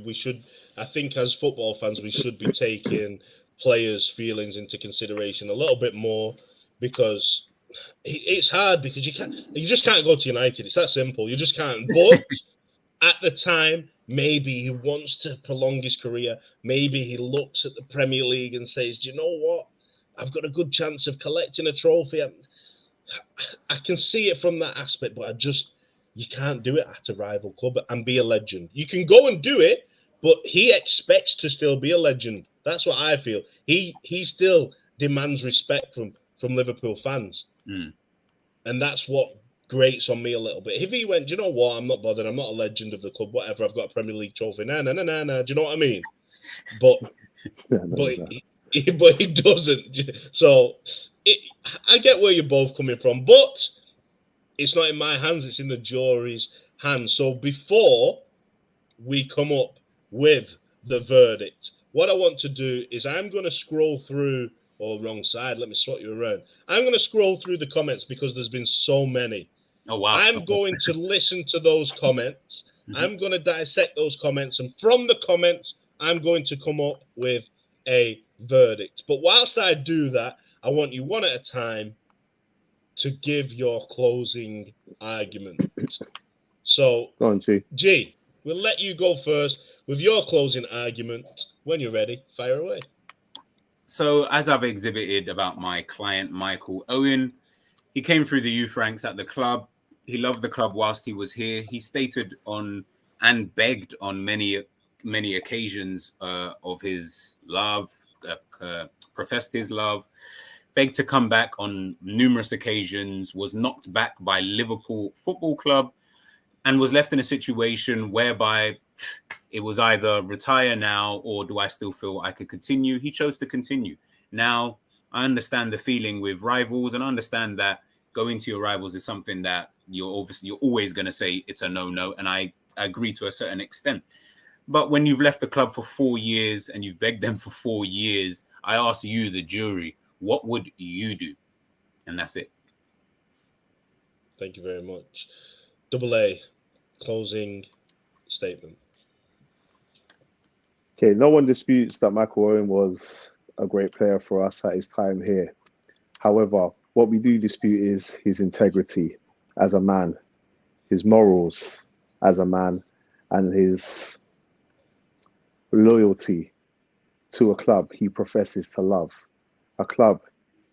I think as football fans, we should be taking players' feelings into consideration a little bit more, because it's hard because you just can't go to United. It's that simple. You just can't. But at the time, maybe he wants to prolong his career. Maybe he looks at the Premier League and says, do you know what? I've got a good chance of collecting a trophy. I can see it from that aspect, but you can't do it at a rival club and be a legend. You can go and do it, but he expects to still be a legend. That's what I feel. He still demands respect from Liverpool fans. And that's what grates on me a little bit. If he went, do you know what? I'm not bothered. I'm not a legend of the club. Whatever. I've got a Premier League trophy. No. Do you know what I mean? But he doesn't. So I get where you're both coming from, but it's not in my hands. It's in the jury's hands. So before we come up with the verdict, what I want to do is I'm going to scroll through. Oh, wrong side. Let me swat you around. I'm going to scroll through the comments because there's been so many. Oh, wow. I'm going to listen to those comments. I'm going to dissect those comments. And from the comments, I'm going to come up with a verdict. But whilst I do that, I want you one at a time to give your closing argument. So, go on, G, we'll let you go first with your closing argument. When you're ready, fire away. So, as I've exhibited about my client, Michael Owen, he came through the youth ranks at the club. He loved the club whilst he was here. He stated on and begged on many occasions of his love, professed his love, begged to come back on numerous occasions, was knocked back by Liverpool Football Club, and was left in a situation whereby it was either retire now or do I still feel I could continue? He chose to continue. Now, I understand the feeling with rivals and I understand that going to your rivals is something that you're always going to say it's a no-no, and I agree to a certain extent. But when you've left the club for 4 years and you've begged them for 4 years, I ask you, the jury, what would you do? And that's it. Thank you very much. Double A, closing statement. Okay, no one disputes that Michael Owen was a great player for us at his time here. However, what we do dispute is his integrity as a man, his morals as a man, and his loyalty to a club he professes to love. A club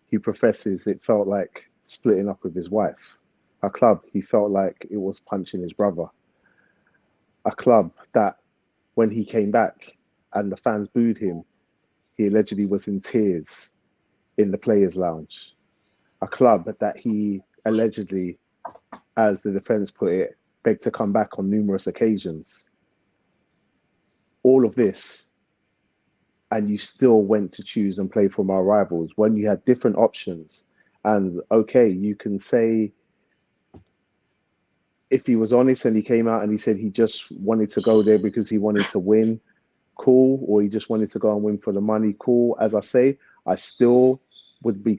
he professes it felt like splitting up with his wife. A club he felt like it was punching his brother. A club that when he came back and the fans booed him, he allegedly was in tears in the players' lounge. A club that he allegedly, as the defense put it, begged to come back on numerous occasions. All of this, and you still went to choose and play from our rivals when you had different options. And okay, you can say if he was honest and he came out and he said he just wanted to go there because he wanted to win, cool, or he just wanted to go and win for the money, cool. As I say, I still agree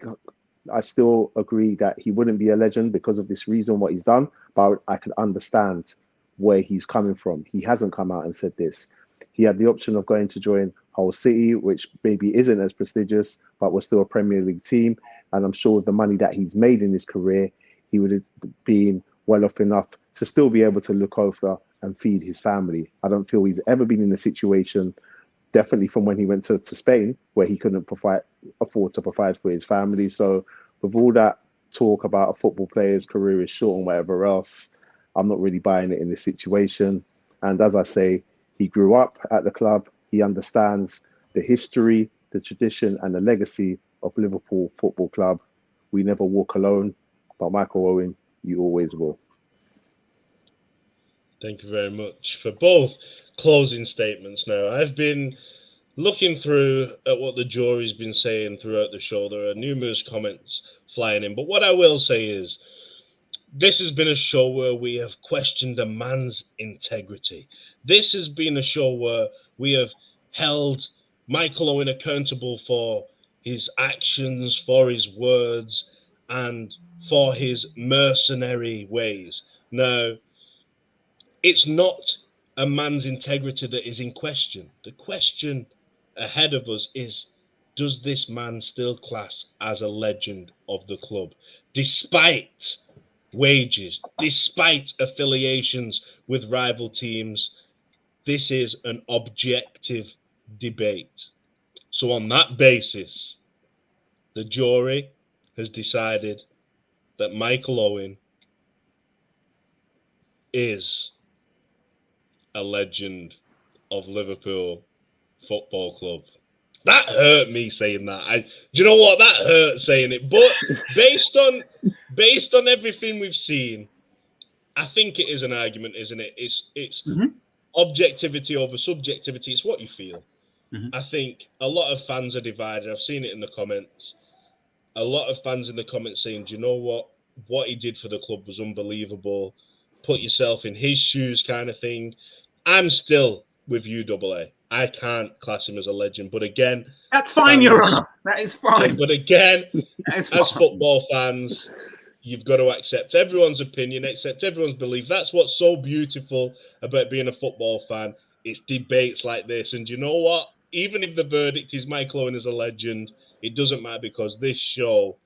that he wouldn't be a legend because of this reason, what he's done, but I can understand where he's coming from. He hasn't come out and said this. He had the option of going to join Hull City, which maybe isn't as prestigious, but was still a Premier League team. And I'm sure with the money that he's made in his career, he would have been well off enough to still be able to look over and feed his family. I don't feel he's ever been in a situation, definitely from when he went to Spain, where he couldn't afford to provide for his family. So with all that talk about a football player's career is short and whatever else, I'm not really buying it in this situation. And as I say, he grew up at the club. He understands the history, the tradition, and the legacy of Liverpool Football Club. We never walk alone, but Michael Owen, you always will. Thank you very much for both closing statements. Now, I've been looking through at what the jury's been saying throughout the show. There are numerous comments flying in, but what I will say is this has been a show where we have questioned a man's integrity. This has been a show where we have held Michael Owen accountable for his actions, for his words, and for his mercenary ways. Now, it's not a man's integrity that is in question. The question ahead of us is, does this man still class as a legend of the club, despite wages, despite affiliations with rival teams? This is an objective debate. So on that basis, the jury has decided that Michael Owen is a legend of Liverpool Football Club. That hurt me saying that. Do you know what? That hurt saying it. But based on everything we've seen, I think it is an argument, isn't it? It's objectivity over subjectivity. It's what you feel. I think a lot of fans are divided. I've seen it in the comments. A lot of fans in the comments saying, do you know what? What he did for the club was unbelievable. Put yourself in his shoes kind of thing. I'm still with you, Double A. I can't class him as a legend. But again... That's fine, Your Honour. That is fine. But again, as football fans, you've got to accept everyone's opinion, accept everyone's belief. That's what's so beautiful about being a football fan. It's debates like this. And you know what? Even if the verdict is Michael Owen is a legend, it doesn't matter because this show,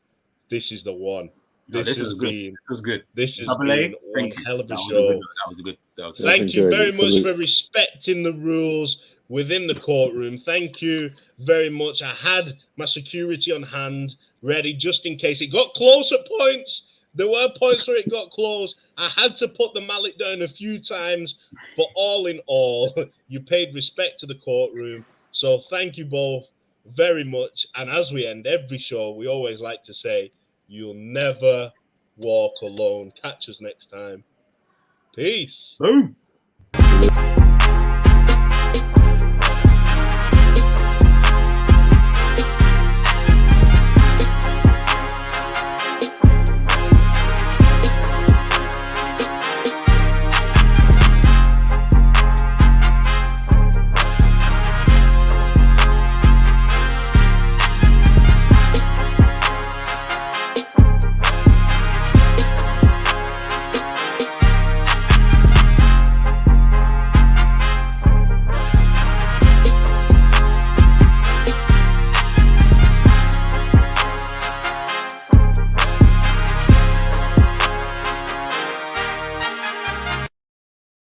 this is the one. This is good. This was good. This has been one hell of a show. That was a good. Thank you very much for respecting the rules within the courtroom. Thank you very much. I had my security on hand, ready just in case it got close at points. There were points where it got close. I had to put the mallet down a few times, but all in all, you paid respect to the courtroom. So thank you both very much. And as we end every show, we always like to say, you'll never walk alone. Catch us next time. Peace. Boom.